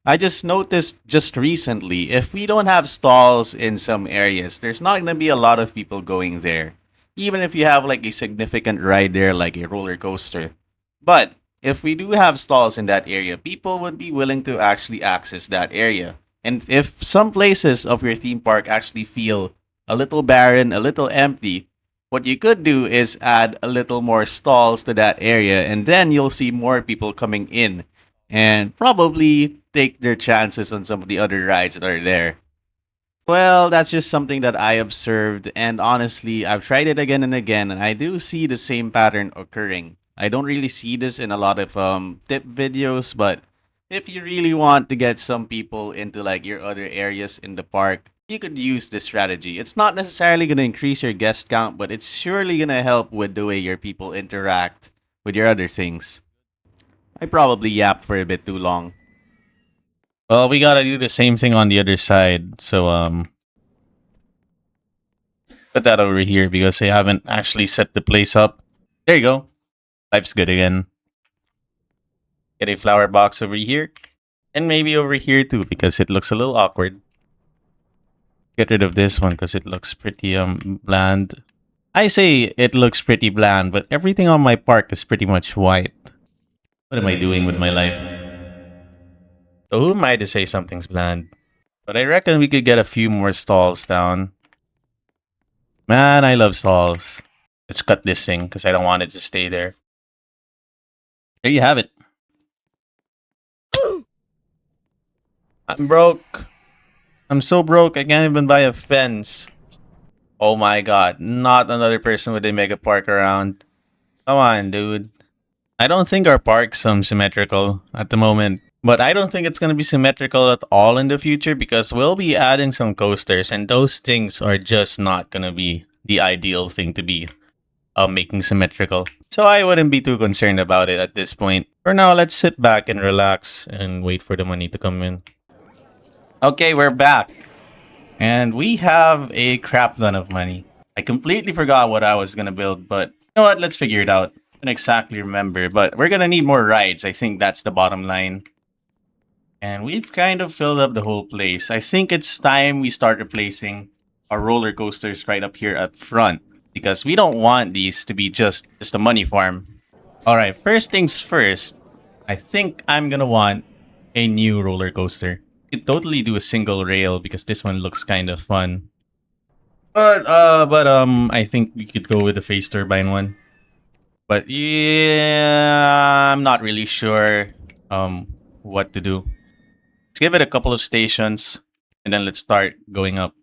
I just noticed just recently, if we don't have stalls in some areas, there's not going to be a lot of people going there. Even if you have like a significant ride there, like a roller coaster. But if we do have stalls in that area, people would be willing to actually access that area. And if some places of your theme park actually feel a little barren, a little empty, what you could do is add a little more stalls to that area, and then you'll see more people coming in and probably take their chances on some of the other rides that are there. Well, that's just something that I observed, and honestly, I've tried it again and again, and I do see the same pattern occurring. I don't really see this in a lot of tip videos, but if you really want to get some people into like your other areas in the park, you could use this strategy. It's not necessarily going to increase your guest count, but it's surely going to help with the way your people interact with your other things. I probably yapped for a bit too long. Well, we gotta do the same thing on the other side. So, put that over here because I haven't actually set the place up. There you go. Life's good again. Get a flower box over here. And maybe over here too because it looks a little awkward. Get rid of this one because it looks pretty bland. I say it looks pretty bland, but everything on my park is pretty much white. What am I doing with my life? So who am I to say something's bland? But I reckon we could get a few more stalls down. Man, I love stalls. Let's cut this thing because I don't want it to stay there. There you have it. I'm broke. I'm so broke I can't even buy a fence. Oh my god, not another person with a mega park around. Come on, dude. I don't think our park's symmetrical at the moment. But I don't think it's going to be symmetrical at all in the future because we'll be adding some coasters and those things are just not going to be the ideal thing to be making symmetrical. So I wouldn't be too concerned about it at this point. For now, let's sit back and relax and wait for the money to come in. Okay, we're back. And we have a crap ton of money. I completely forgot what I was going to build, but you know what? Let's figure it out. I don't exactly remember, but we're going to need more rides. I think that's the bottom line. And we've kind of filled up the whole place. I think it's time we start replacing our roller coasters right up here up front. Because we don't want these to be just a money farm. Alright, first things first. I think I'm gonna want a new roller coaster. You could totally do a single rail because this one looks kind of fun. But I think we could go with the phase turbine one. But yeah, I'm not really sure what to do. Let's give it a couple of stations and then let's start going up.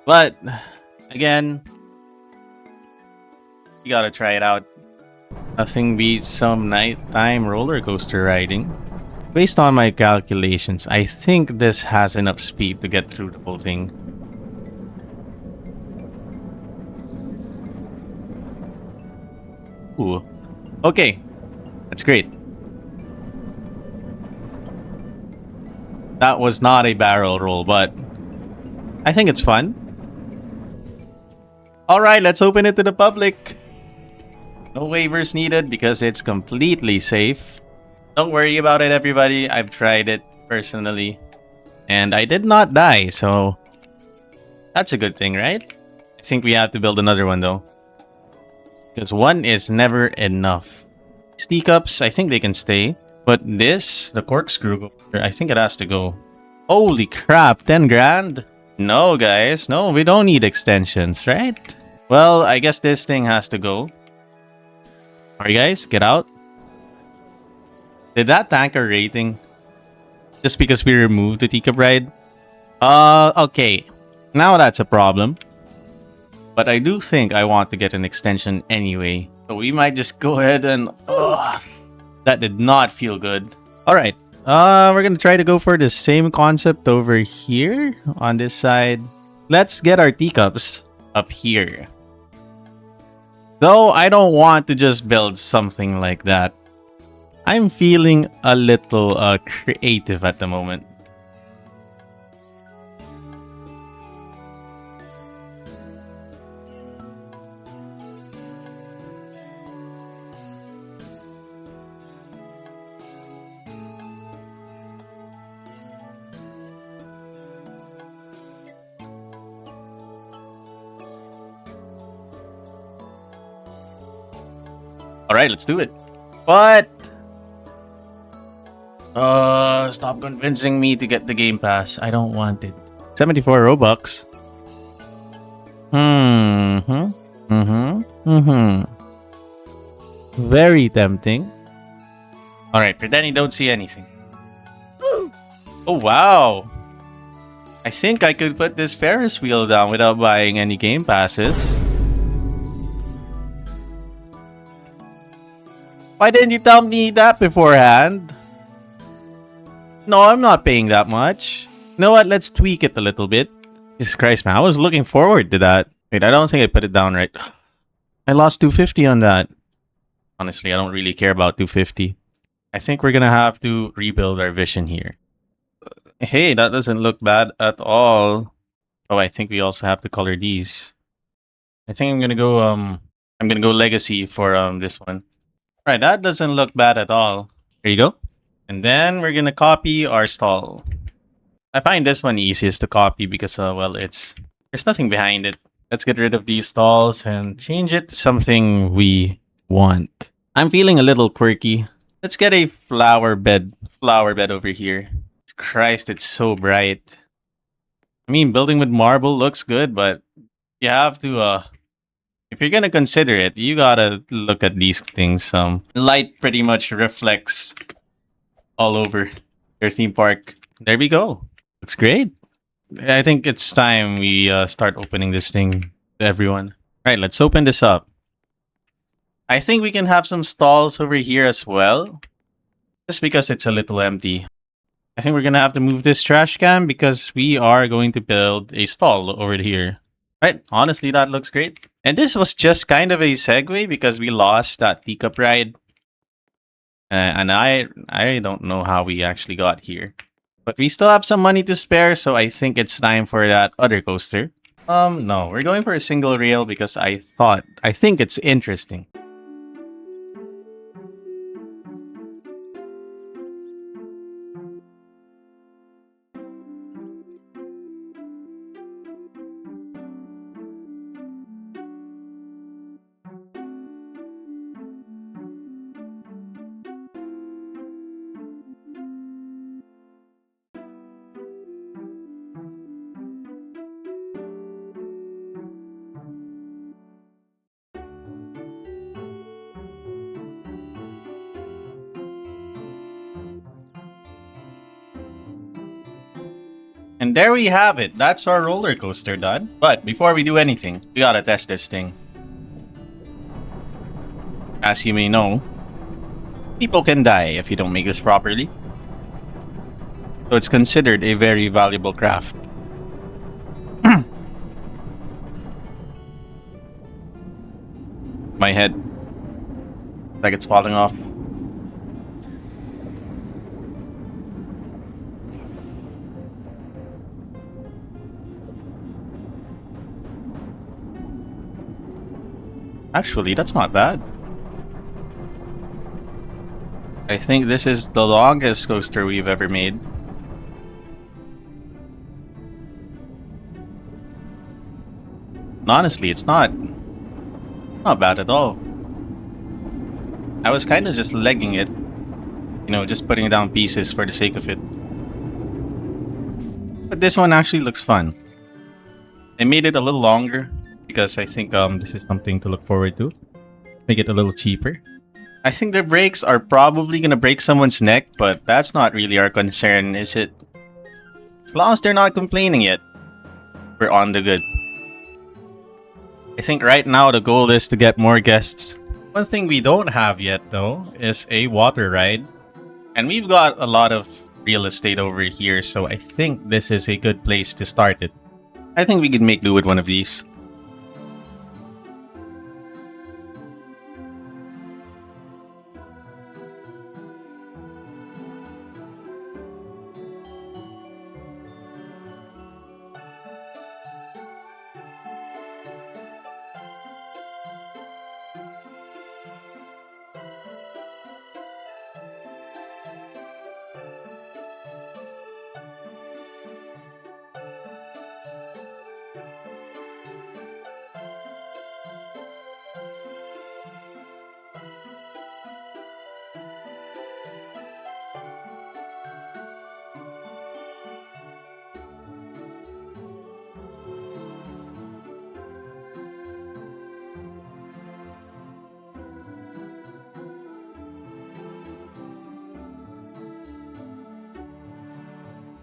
But again, you gotta try it out. Nothing beats some nighttime roller coaster riding. Based on my calculations, I think this has enough speed to get through the whole thing. Ooh. Okay, that's great. That was not a barrel roll, but I think it's fun. Alright, let's open it to the public. No waivers needed because it's completely safe. Don't worry about it, everybody. I've tried it personally. And I did not die, so that's a good thing, right? I think we have to build another one, though. Because one is never enough. These teacups, I think they can stay. But this, the corkscrew, I think it has to go. Holy crap, 10 grand? No, guys. No, we don't need extensions, right? Well, I guess this thing has to go. Alright, guys, get out. Did that tank our rating? Just because we removed the teacup ride? Okay. Now that's a problem. But I do think I want to get an extension anyway. So we might just go ahead and... that did not feel good. Alright. We're gonna try to go for the same concept over here on this side. Let's get our teacups up here. Though I don't want to just build something like that. I'm feeling a little creative at the moment. Alright, let's do it. What? Stop convincing me to get the Game Pass. I don't want it. 74 Robux. Very tempting. Alright, pretend you don't see anything. Oh, wow. I think I could put this Ferris wheel down without buying any Game Passes. Why didn't you tell me that beforehand? No, I'm not paying that much. You know what? Let's tweak it a little bit. Jesus Christ, man. I was looking forward to that. Wait, I don't think I put it down right. I lost 250 on that. Honestly, I don't really care about 250. I think we're gonna have to rebuild our vision here. Hey, that doesn't look bad at all. Oh, I think we also have to color these. I think I'm gonna go legacy for this one. Right, that doesn't look bad at all. Here you go. And then we're gonna copy our stall. I find this one easiest to copy because, well, there's nothing behind it. Let's get rid of these stalls and change it to something we want. I'm feeling a little quirky. Let's get a flower bed over here. Christ, it's so bright. I mean, building with marble looks good, but you have to, if you're gonna consider it, you gotta look at these things. Light pretty much reflects all over your theme park. There we go. Looks great. I think it's time we start opening this thing to everyone. All right, let's open this up. I think we can have some stalls over here as well. Just because it's a little empty. I think we're gonna have to move this trash can because we are going to build a stall over here. Right, honestly, that looks great. And this was just kind of a segue because we lost that teacup ride. And I don't know how we actually got here. But we still have some money to spare, so I think it's time for that other coaster. No, we're going for a single rail because I think it's interesting. And there we have it. That's our roller coaster done. But before we do anything, we gotta test this thing. As you may know, people can die if you don't make this properly. So it's considered a very valuable craft. My head. Like it's falling off. Actually, that's not bad. I think this is the longest coaster we've ever made. And honestly, it's not bad at all. I was kind of just legging it. You know, just putting down pieces for the sake of it. But this one actually looks fun. I made it a little longer because I think this is something to look forward to. Make it a little cheaper. I think the brakes are probably gonna break someone's neck, but that's not really our concern, is it? As long as they're not complaining yet, we're on the good. I think right now the goal is to get more guests. One thing we don't have yet though is a water ride. And we've got a lot of real estate over here, so I think this is a good place to start it. I think we could make do with one of these.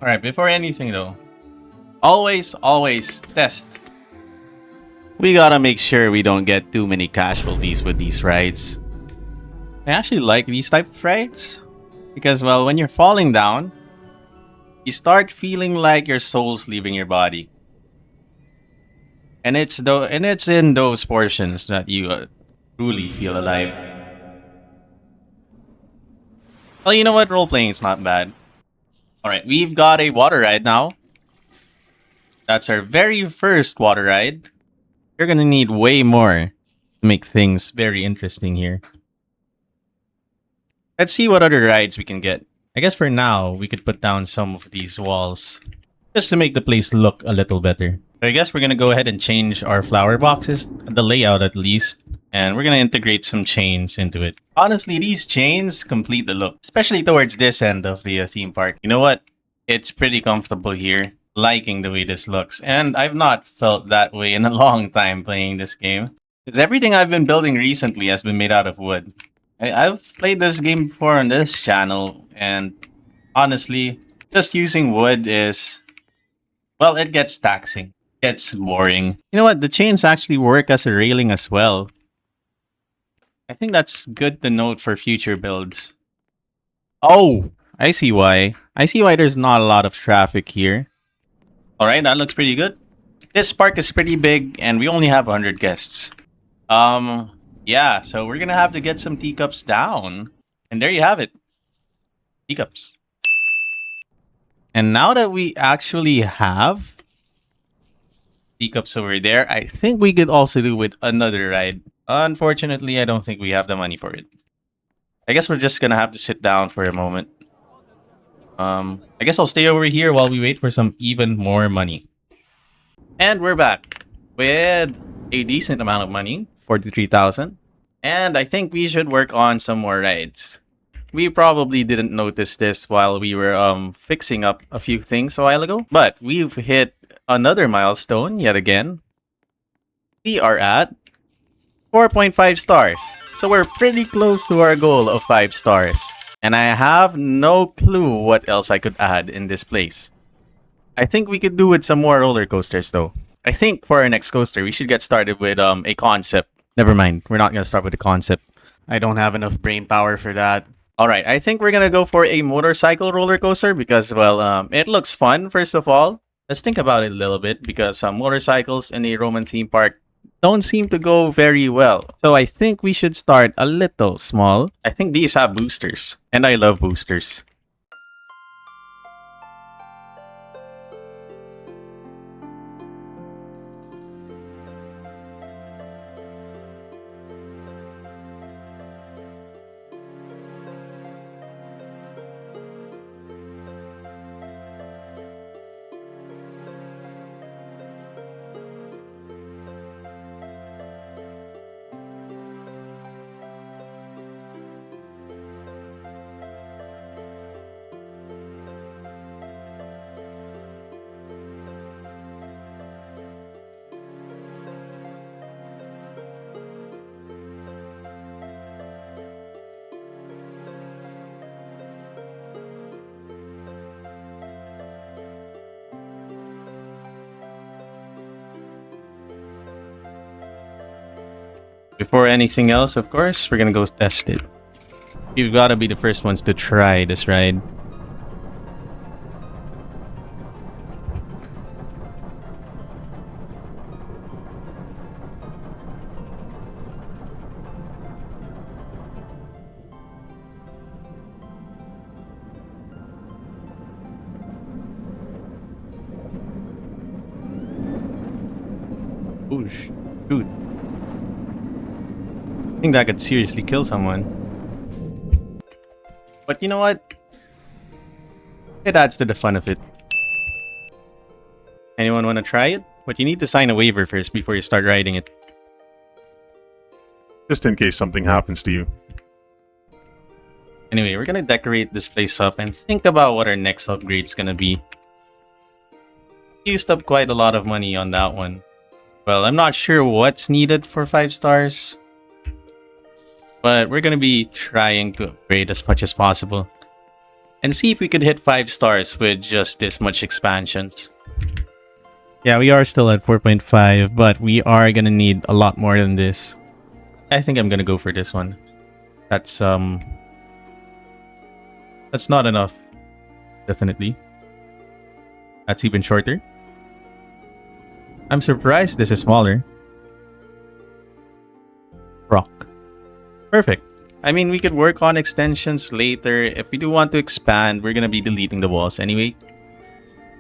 Alright, before anything though, always test. We gotta make sure we don't get too many casualties with these rides. I actually like these type of rides because, well, when you're falling down, you start feeling like your soul's leaving your body. And it's in those portions that you truly feel alive. Well, you know what? Role playing is not bad. Alright, we've got a water ride now. That's our very first water ride. You're gonna need way more to make things very interesting here. Let's see what other rides we can get. I guess for now, we could put down some of these walls just to make the place look a little better. I guess we're gonna go ahead and change our flower boxes, the layout at least, and we're gonna integrate some chains into it. Honestly, these chains complete the look, especially towards this end of the theme park. You know what? It's pretty comfortable here. Liking the way this looks, and I've not felt that way in a long time playing this game. Because everything I've been building recently has been made out of wood. I've played this game before on this channel, and honestly, just using wood is, well, it gets taxing. It gets boring. You know what? The chains actually work as a railing as well. I think that's good to note for future builds. Oh, I see why. I see why there's not a lot of traffic here. Alright, that looks pretty good. This park is pretty big and we only have 100 guests. Yeah, so we're gonna have to get some teacups down. And there you have it. Teacups. And now that we actually have teacups over there, I think we could also do with another ride. Unfortunately, I don't think we have the money for it. I guess we're just gonna have to sit down for a moment. I guess I'll stay over here while we wait for some even more money. And we're back with a decent amount of money, 43,000. And I think we should work on some more rides. We probably didn't notice this while we were fixing up a few things a while ago, but we've hit another milestone yet again. We are at 4.5 stars. So we're pretty close to our goal of 5 stars. And I have no clue what else I could add in this place. I think we could do with some more roller coasters though. I think for our next coaster, we should get started with a concept. Never mind, we're not gonna start with the concept. I don't have enough brain power for that. All right, I think we're gonna go for a motorcycle roller coaster because, well, it looks fun. First of all, let's think about it a little bit because motorcycles in a Roman theme park don't seem to go very well. So I think we should start a little small. I think these have boosters, and I love boosters. Before anything else, of course, we're gonna go test it. We've gotta be the first ones to try this ride. Oosh. Dude. I think that could seriously kill someone. But you know what? It adds to the fun of it. Anyone want to try it? But you need to sign a waiver first before you start riding it. Just in case something happens to you. Anyway, we're gonna decorate this place up and think about what our next upgrade's gonna be. Used up quite a lot of money on that one. Well, I'm not sure what's needed for 5 stars. But we're gonna be trying to upgrade as much as possible. And see if we could hit 5 stars with just this much expansions. Yeah, we are still at 4.5, but we are gonna need a lot more than this. I think I'm gonna go for this one. That's not enough. Definitely. That's even shorter. I'm surprised this is smaller. Rock. Perfect. I mean, we could work on extensions later. If we do want to expand, we're gonna be deleting the walls anyway.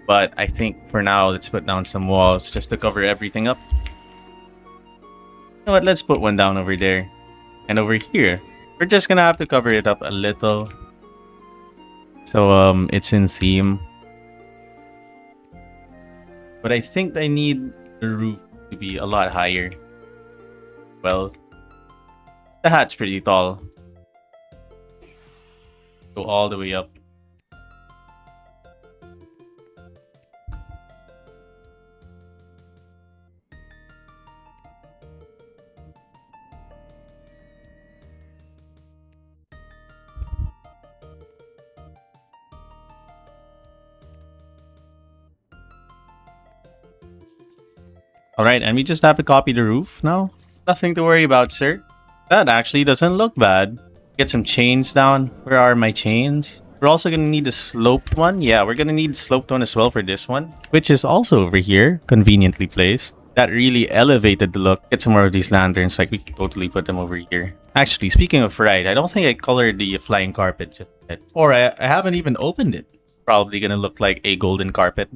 But I think for now, let's put down some walls just to cover everything up. You know what? Let's put one down over there. And over here, we're just gonna have to cover it up a little. So, it's in theme. But I think I need the roof to be a lot higher. Well, the hat's pretty tall. Go all the way up. Alright, and we just have to copy the roof now. Nothing to worry about, sir. That actually doesn't look bad. Get some chains down. Where are my chains? We're also gonna need a sloped one. Yeah, we're gonna need a sloped one as well for this one. Which is also over here, conveniently placed. That really elevated the look. Get some more of these lanterns, like we can totally put them over here. Actually, speaking of ride, I don't think I colored the flying carpet just yet. Or I haven't even opened it. Probably gonna look like a golden carpet.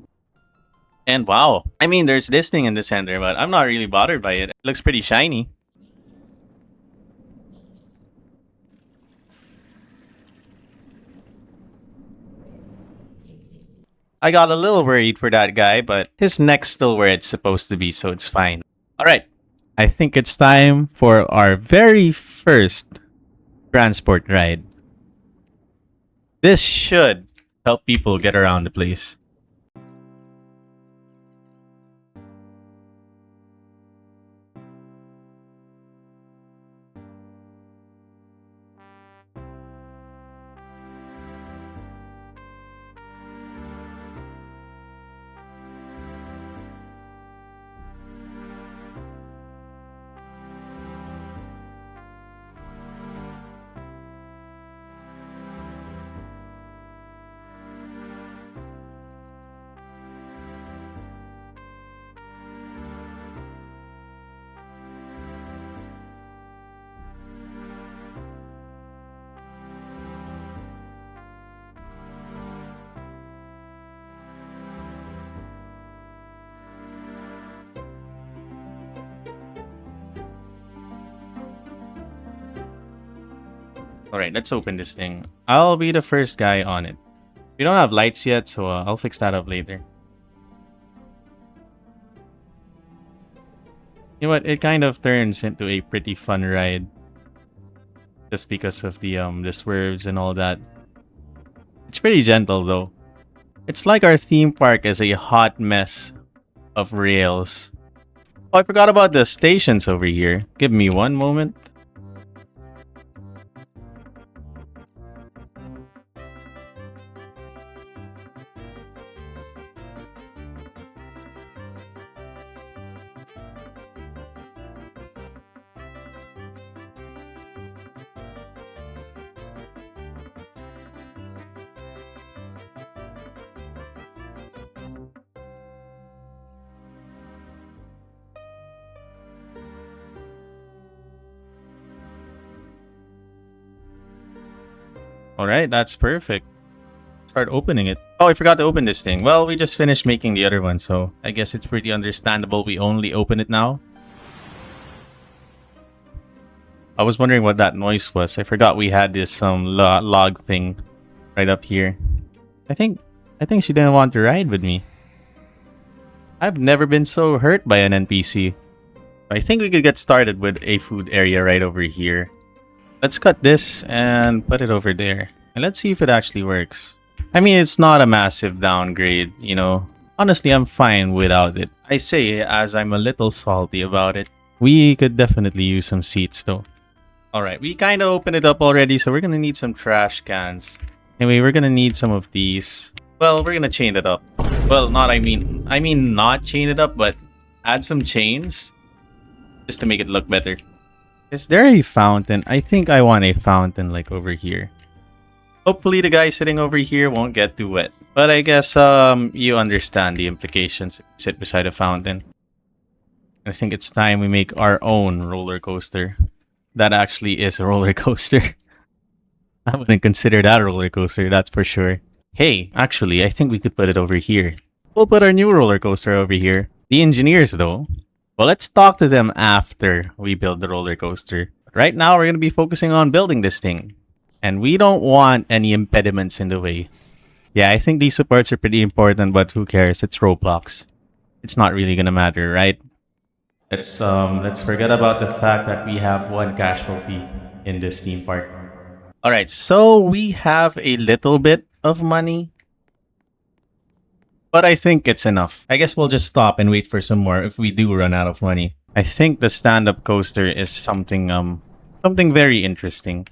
And wow, I mean, there's this thing in the center, but I'm not really bothered by it. It looks pretty shiny. I got a little worried for that guy, but his neck's still where it's supposed to be, so it's fine. Alright, I think it's time for our very first transport ride. This should help people get around the place. Alright, let's open this thing. I'll be the first guy on it. We don't have lights yet, so I'll fix that up later. You know what? It kind of turns into a pretty fun ride. Just because of the swerves and all that. It's pretty gentle though. It's like our theme park is a hot mess of rails. Oh, I forgot about the stations over here. Give me one moment. Alright, that's perfect. Start opening it. Oh, I forgot to open this thing. Well, we just finished making the other one, so I guess it's pretty understandable we only open it now. I was wondering what that noise was. I forgot we had this log thing right up here. I think she didn't want to ride with me. I've never been so hurt by an NPC. I think we could get started with a food area right over here. Let's cut this and put it over there. And let's see if it actually works. I mean, it's not a massive downgrade, you know. Honestly, I'm fine without it. I say as I'm a little salty about it. We could definitely use some seats though. Alright, we kind of opened it up already, so we're gonna need some trash cans. Anyway, we're gonna need some of these. Well, we're gonna chain it up. Well, I mean not chain it up, but add some chains. Just to make it look better. Is there a fountain? I think I want a fountain like over here. Hopefully the guy sitting over here won't get too wet. But I guess you understand the implications if you sit beside a fountain. I think it's time we make our own roller coaster. That actually is a roller coaster. I wouldn't consider that a roller coaster, that's for sure. Hey, actually, I think we could put it over here. We'll put our new roller coaster over here. The engineers though. Well, let's talk to them after we build the roller coaster. Right now, we're going to be focusing on building this thing. And we don't want any impediments in the way. Yeah, I think these supports are pretty important, but who cares? It's Roblox. It's not really going to matter, right? Let's forget about the fact that we have one casualty in this theme park. Alright, so we have a little bit of money. But I think it's enough. I guess we'll just stop and wait for some more if we do run out of money. I think the stand-up coaster is something very interesting.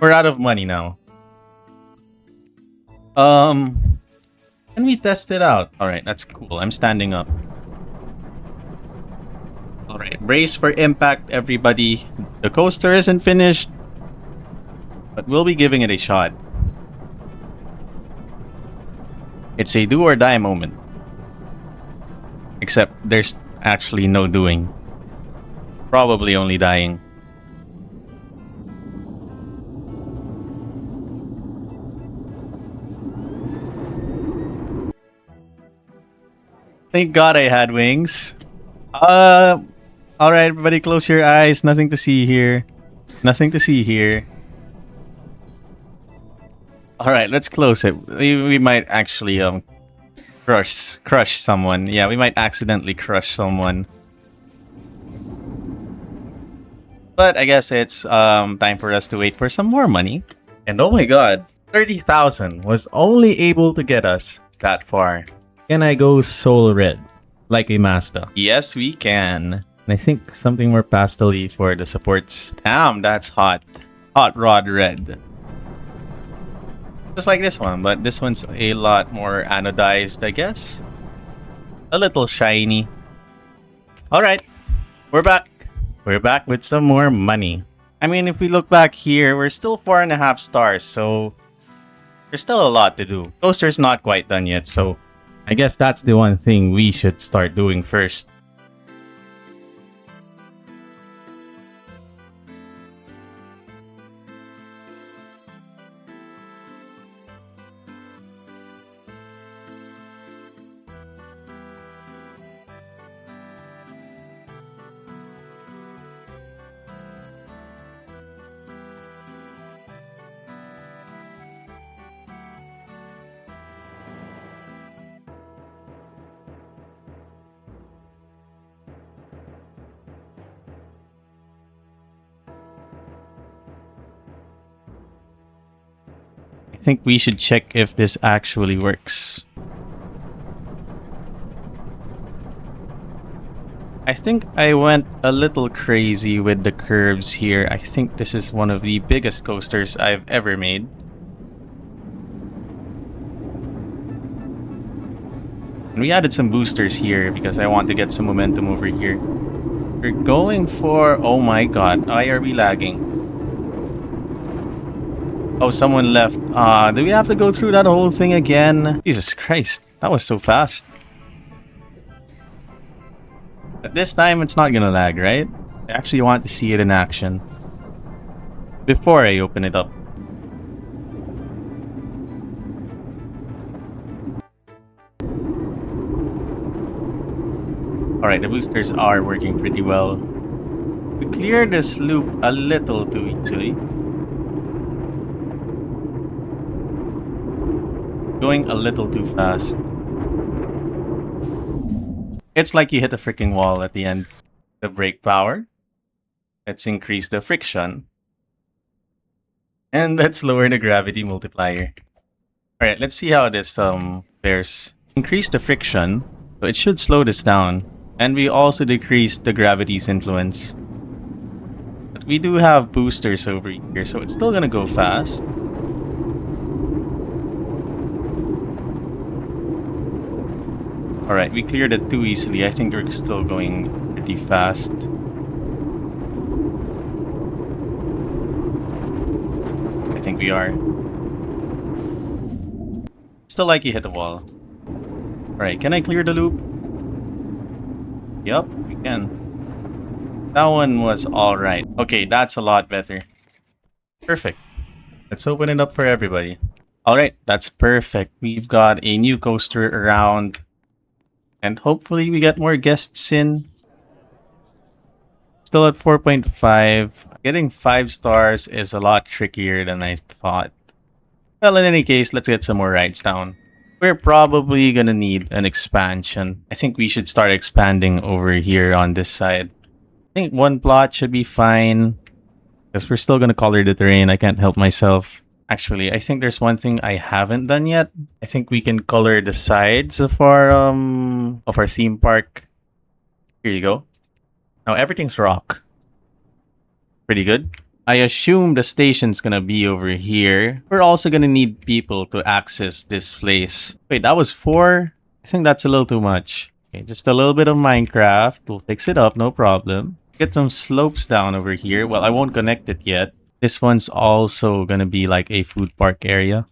We're out of money now. Can we test it out? Alright, that's cool. I'm standing up. Alright, brace for impact, everybody. The coaster isn't finished, but we'll be giving it a shot. It's a do or die moment. Except there's actually no doing. Probably only dying. Thank God I had wings. Alright, everybody close your eyes. Nothing to see here. Nothing to see here. Alright, let's close it. We might actually crush someone. Yeah, we might accidentally crush someone. But I guess it's time for us to wait for some more money. And oh my god, 30,000 was only able to get us that far. Can I go soul red like a Mazda? Yes, we can. And I think something more pastel-y for the supports. Damn, that's hot. Hot rod red. Just like this one, but this one's a lot more anodized, I guess. A little shiny. Alright, we're back. We're back with some more money. I mean, if we look back here, we're still 4.5 stars, so There's still a lot to do. Coaster's not quite done yet, so I guess that's the one thing we should start doing first. I think we should check if this actually works. I think I went a little crazy with the curves here. I think this is one of the biggest coasters I've ever made. And we added some boosters here because I want to get some momentum over here. We're going for... Oh my god, why are we lagging? Oh, someone left. Do we have to go through that whole thing again? Jesus Christ, that was so fast. But this time, it's not gonna lag, right? I actually want to see it in action before I open it up. Alright, the boosters are working pretty well. We cleared this loop a little too easily. Going a little too fast. It's like you hit a freaking wall at the end. The brake power. Let's increase the friction. And let's lower the gravity multiplier. Alright, let's see how this fares. Increase the friction, so it should slow this down. And we also decrease the gravity's influence. But we do have boosters over here, so it's still gonna go fast. Alright, we cleared it too easily. I think we're still going pretty fast. I think we are. Still like you hit the wall. Alright, can I clear the loop? Yup, we can. That one was alright. Okay, that's a lot better. Perfect. Let's open it up for everybody. Alright, that's perfect. We've got a new coaster around. And hopefully we get more guests in. Still at 4.5. Getting 5 stars is a lot trickier than I thought. Well, in any case, let's get some more rides down. We're probably gonna need an expansion. I think we should start expanding over here on this side. I think one plot should be fine. Because we're still gonna color the terrain. I can't help myself. Actually, I think there's one thing I haven't done yet. I think we can color the sides of our theme park. Here you go. Now everything's rock. Pretty good. I assume the station's gonna be over here. We're also gonna need people to access this place. Wait, that was 4? I think that's a little too much. Okay, just a little bit of Minecraft. We'll fix it up, no problem. Get some slopes down over here. Well, I won't connect it yet. This one's also gonna be like a food park area.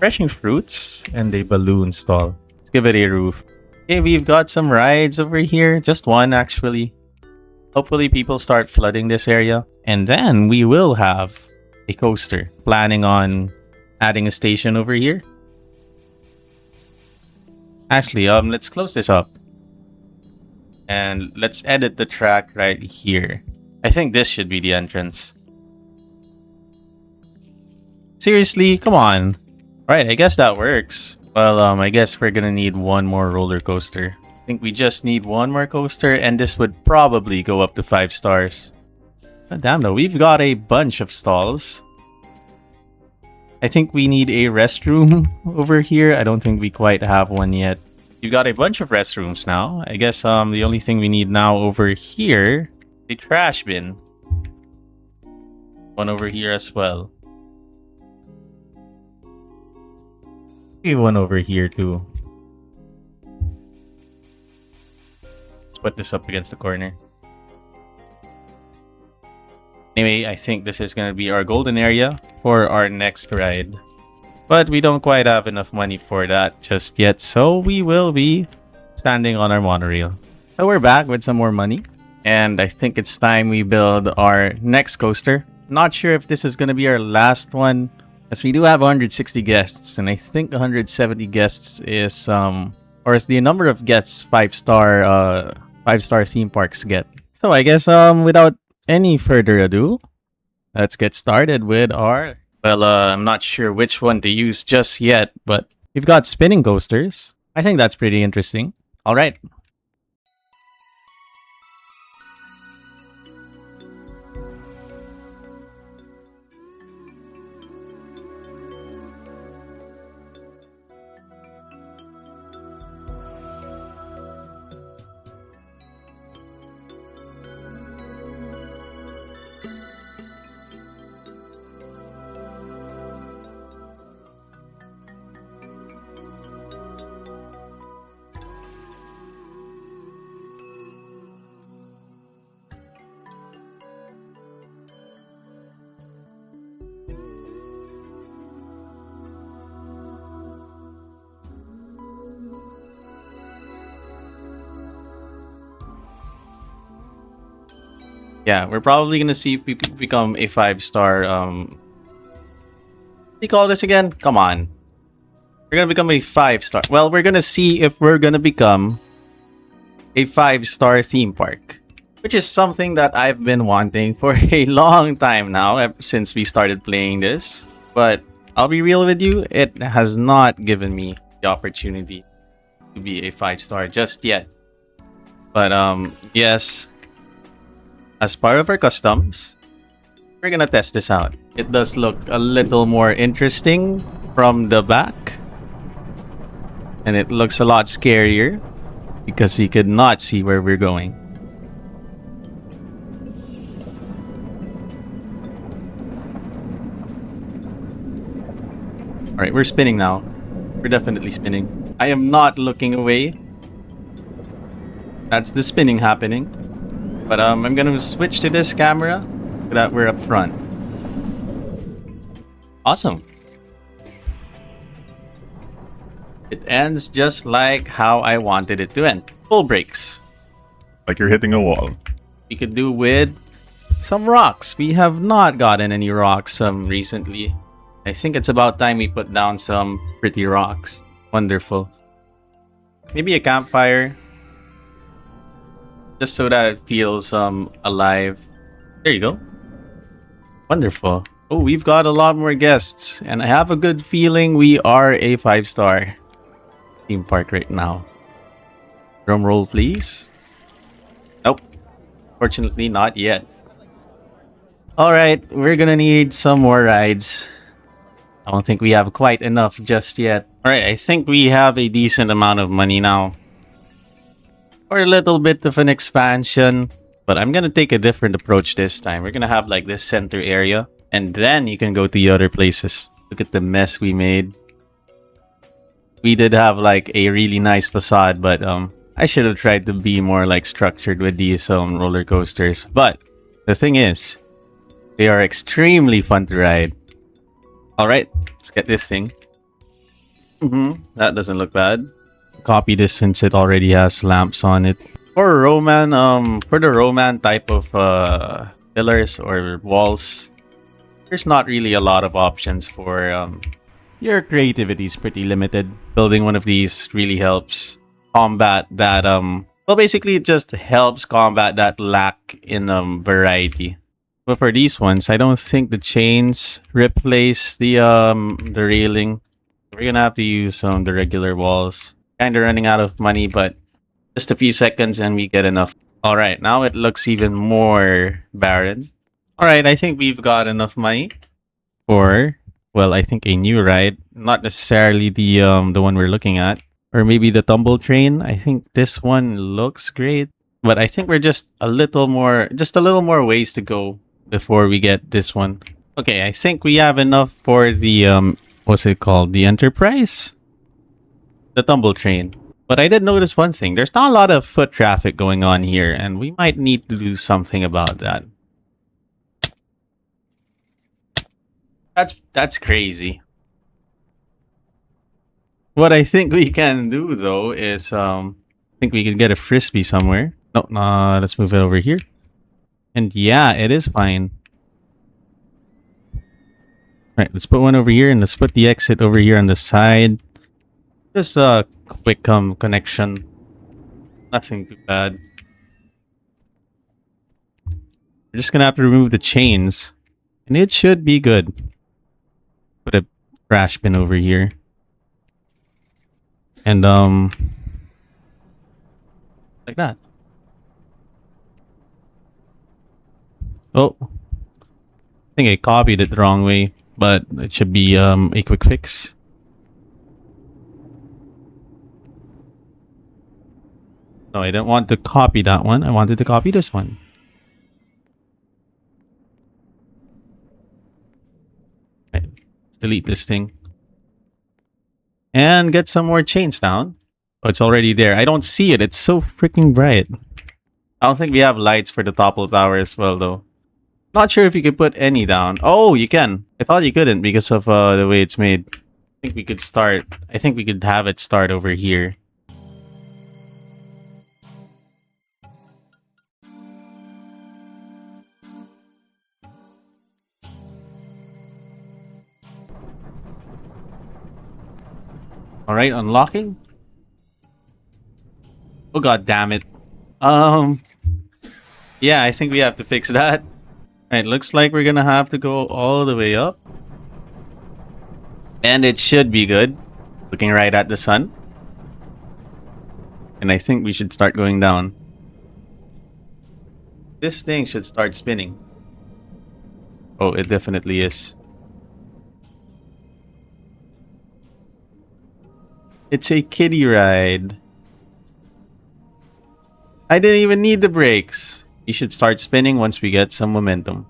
Refreshing fruits and a balloon stall. Let's give it a roof. Okay, we've got some rides over here. Just one, actually. Hopefully people start flooding this area. And then we will have a coaster. Planning on adding a station over here. Actually, let's close this up. And let's edit the track right here. I think this should be the entrance. Seriously? Come on. Right, I guess that works. Well, I guess we're gonna need one more roller coaster. I think we just need one more coaster, and this would probably go up to 5 stars. But damn though, we've got a bunch of stalls. I think we need a restroom over here. I don't think we quite have one yet. We've got a bunch of restrooms now. I guess the only thing we need now over here, a trash bin. One over here as well. Maybe one over here too. Let's put this up against the corner. Anyway, I think this is going to be our golden area for our next ride. But we don't quite have enough money for that just yet, so we will be standing on our monorail. So we're back with some more money. And I think it's time we build our next coaster. Not sure if this is going to be our last one, as we do have 160 guests, and I think 170 guests is or is the number of guests 5-star theme parks get. So I guess without any further ado, let's get started with our... Well, I'm not sure which one to use just yet, but we've got spinning coasters. I think that's pretty interesting. All right. Yeah, we're probably gonna see if we could become a 5-star. What do you call this again? Come on. We're gonna become a 5-star. Well, we're gonna see if we're gonna become a 5-star theme park, which is something that I've been wanting for a long time now, ever since we started playing this. But I'll be real with you, it has not given me the opportunity to be a 5-star just yet. But yes. As part of our customs, we're gonna test this out. It does look a little more interesting from the back. And it looks a lot scarier because you could not see where we're going. Alright, we're spinning now. We're definitely spinning. I am not looking away. That's the spinning happening. But I'm gonna switch to this camera so that we're up front. Awesome. It ends just like how I wanted it to end. Full brakes. Like you're hitting a wall. We could do with some rocks. We have not gotten any rocks recently. I think it's about time we put down some pretty rocks. Wonderful. Maybe a campfire. Just so that it feels alive. There you go. Wonderful. Oh, we've got a lot more guests. And I have a good feeling we are a 5-star theme park right now. Drum roll, please. Nope. Fortunately, not yet. Alright, we're gonna need some more rides. I don't think we have quite enough just yet. Alright, I think we have a decent amount of money now. Or a little bit of an expansion. But I'm gonna take a different approach this time. We're gonna have like this center area. And then you can go to the other places. Look at the mess we made. We did have like a really nice facade, but I should have tried to be more like structured with these roller coasters. But the thing is, they are extremely fun to ride. Alright, let's get this thing. That doesn't look bad. Copy this since it already has lamps on it. For the Roman type of pillars or walls, there's not really a lot of options for your creativity is pretty limited. Building one of these really helps combat that well, basically it just helps combat that lack in variety. But for these ones, I don't think the chains replace the railing. We're gonna have to use the regular walls. Kinda running out of money, but Just a few seconds and we get enough. All right, now it looks even more barren. All right, I think we've got enough money for, well, I think a new ride, not necessarily the one we're looking at, or maybe the tumble train. I think this one looks great, but I think we're just a little more ways to go before we get this one. Okay, I think we have enough for the what's it called? The Enterprise? The tumble train. But I did notice one thing. There's not a lot of foot traffic going on here, and we might need to do something about that. That's crazy. What I think we can do though is I think we can get a frisbee somewhere. No, let's move it over here. And yeah, it is fine. Right, let's put one over here and let's put the exit over here on the side. Just a quick connection. Nothing too bad. We're just gonna have to remove the chains. And it should be good. Put a trash bin over here. And like that. Oh. I think I copied it the wrong way, but it should be a quick fix. No, I didn't want to copy that one. I wanted to copy this one. Right. Let's delete this thing. And get some more chains down. Oh, it's already there. I don't see it. It's so freaking bright. I don't think we have lights for the topple tower as well, though. Not sure if you could put any down. Oh, you can. I thought you couldn't because of the way it's made. I think we could start. I think we could have it start over here. All right, unlocking. Oh god damn it. Yeah, I think we have to fix that. All right, looks like we're gonna have to go all the way up. And it should be good. Looking right at the sun. And I think we should start going down. This thing should start spinning. Oh, it definitely is. It's a kiddie ride. I didn't even need the brakes. You should start spinning once we get some momentum.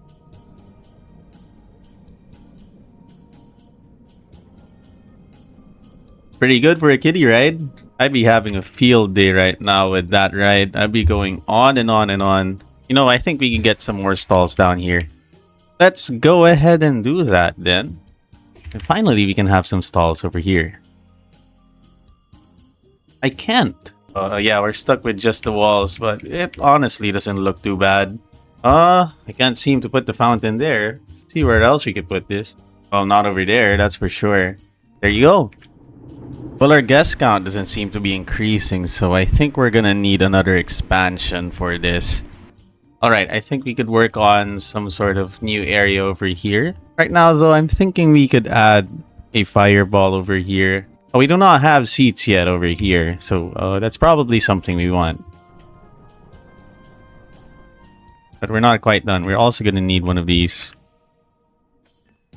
Pretty good for a kiddie ride. I'd be having a field day right now with that ride. I'd be going on and on and on. You know, I think we can get some more stalls down here. Let's go ahead and do that then. And finally, we can have some stalls over here. I can't. Yeah, we're stuck with just the walls, but it honestly doesn't look too bad. I can't seem to put the fountain there. See where else we could put this. Well, not over there, that's for sure. There you go. Well, our guest count doesn't seem to be increasing, so I think we're gonna need another expansion for this. Alright, I think we could work on some sort of new area over here. Right now, though, I'm thinking we could add a fireball over here. Oh, we do not have seats yet over here, so that's probably something we want. But we're not quite done. We're also going to need one of these.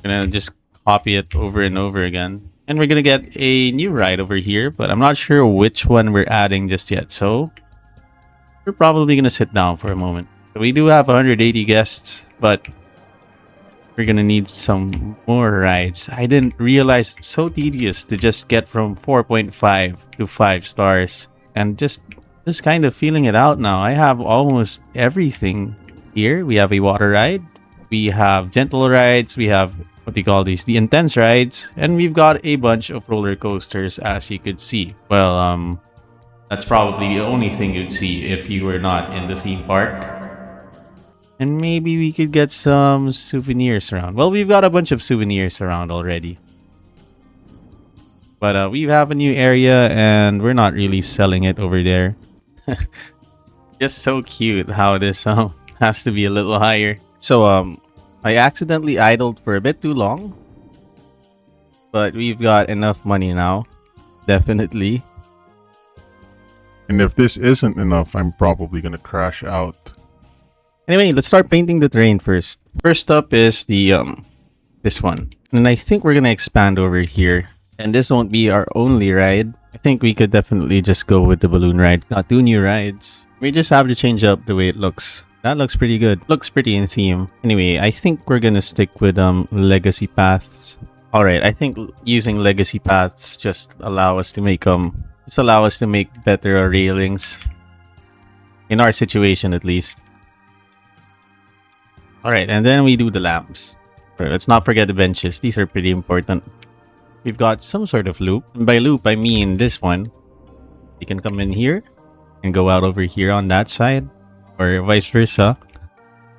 We're going to just copy it over and over again. And we're going to get a new ride over here, but I'm not sure which one we're adding just yet. So we're probably going to sit down for a moment. So we do have 180 guests, but we're gonna need some more rides. I didn't realize it's so tedious to just get from 4.5 to 5 stars. And just kind of feeling it out now. I have almost everything here. We have a water ride. We have gentle rides. We have, what do you call these? The intense rides. And we've got a bunch of roller coasters, as you could see. Well, that's probably the only thing you'd see if you were not in the theme park. And maybe we could get some souvenirs around. Well, we've got a bunch of souvenirs around already. But we have a new area and we're not really selling it over there. Just so cute how this has to be a little higher. So I accidentally idled for a bit too long. But we've got enough money now. Definitely. And if this isn't enough, I'm probably gonna crash out. Anyway, let's start painting the terrain first. First up is the this one. And I think we're gonna expand over here. And this won't be our only ride. I think we could definitely just go with the balloon ride. Not 2 new rides. We just have to change up the way it looks. That looks pretty good. Looks pretty in theme. Anyway, I think we're gonna stick with legacy paths. Alright, I think using legacy paths just allow us to make better railings. In our situation at least. Alright, and then we do the lamps. Alright, let's not forget the benches. These are pretty important. We've got some sort of loop. And by loop, I mean this one. You can come in here and go out over here on that side, or vice versa.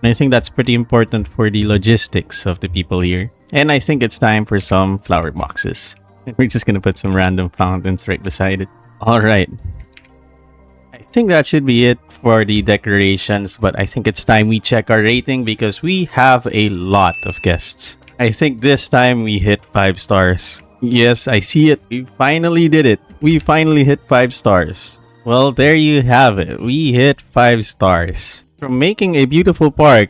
And I think that's pretty important for the logistics of the people here. And I think it's time for some flower boxes. We're just gonna put some random fountains right beside it. Alright. I think that should be it for the decorations, but I think it's time we check our rating because we have a lot of guests. I think this time we hit 5 stars. Yes, I see it. We finally did it. We finally hit 5 stars. Well, there you have it. We hit 5 stars. From making a beautiful park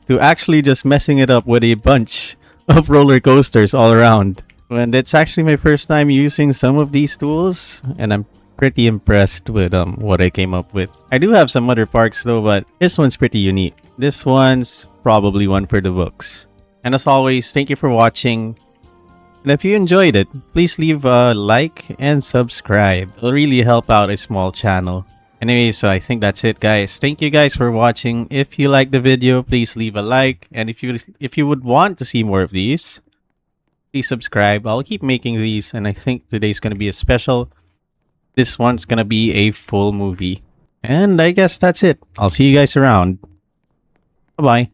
to actually just messing it up with a bunch of roller coasters all around. And it's actually my first time using some of these tools, and I'm pretty impressed with what I came up with. I do have some other parks though, but this one's pretty unique. This one's probably one for the books. And as always, thank you for watching. And if you enjoyed it, please leave a like and subscribe. It'll really help out a small channel. Anyway, so I think that's it, guys. Thank you guys for watching. If you liked the video, please leave a like. And if you would want to see more of these, please subscribe. I'll keep making these, and I think today's gonna be a special. This one's gonna be a full movie. And I guess that's it. I'll see you guys around. Bye-bye.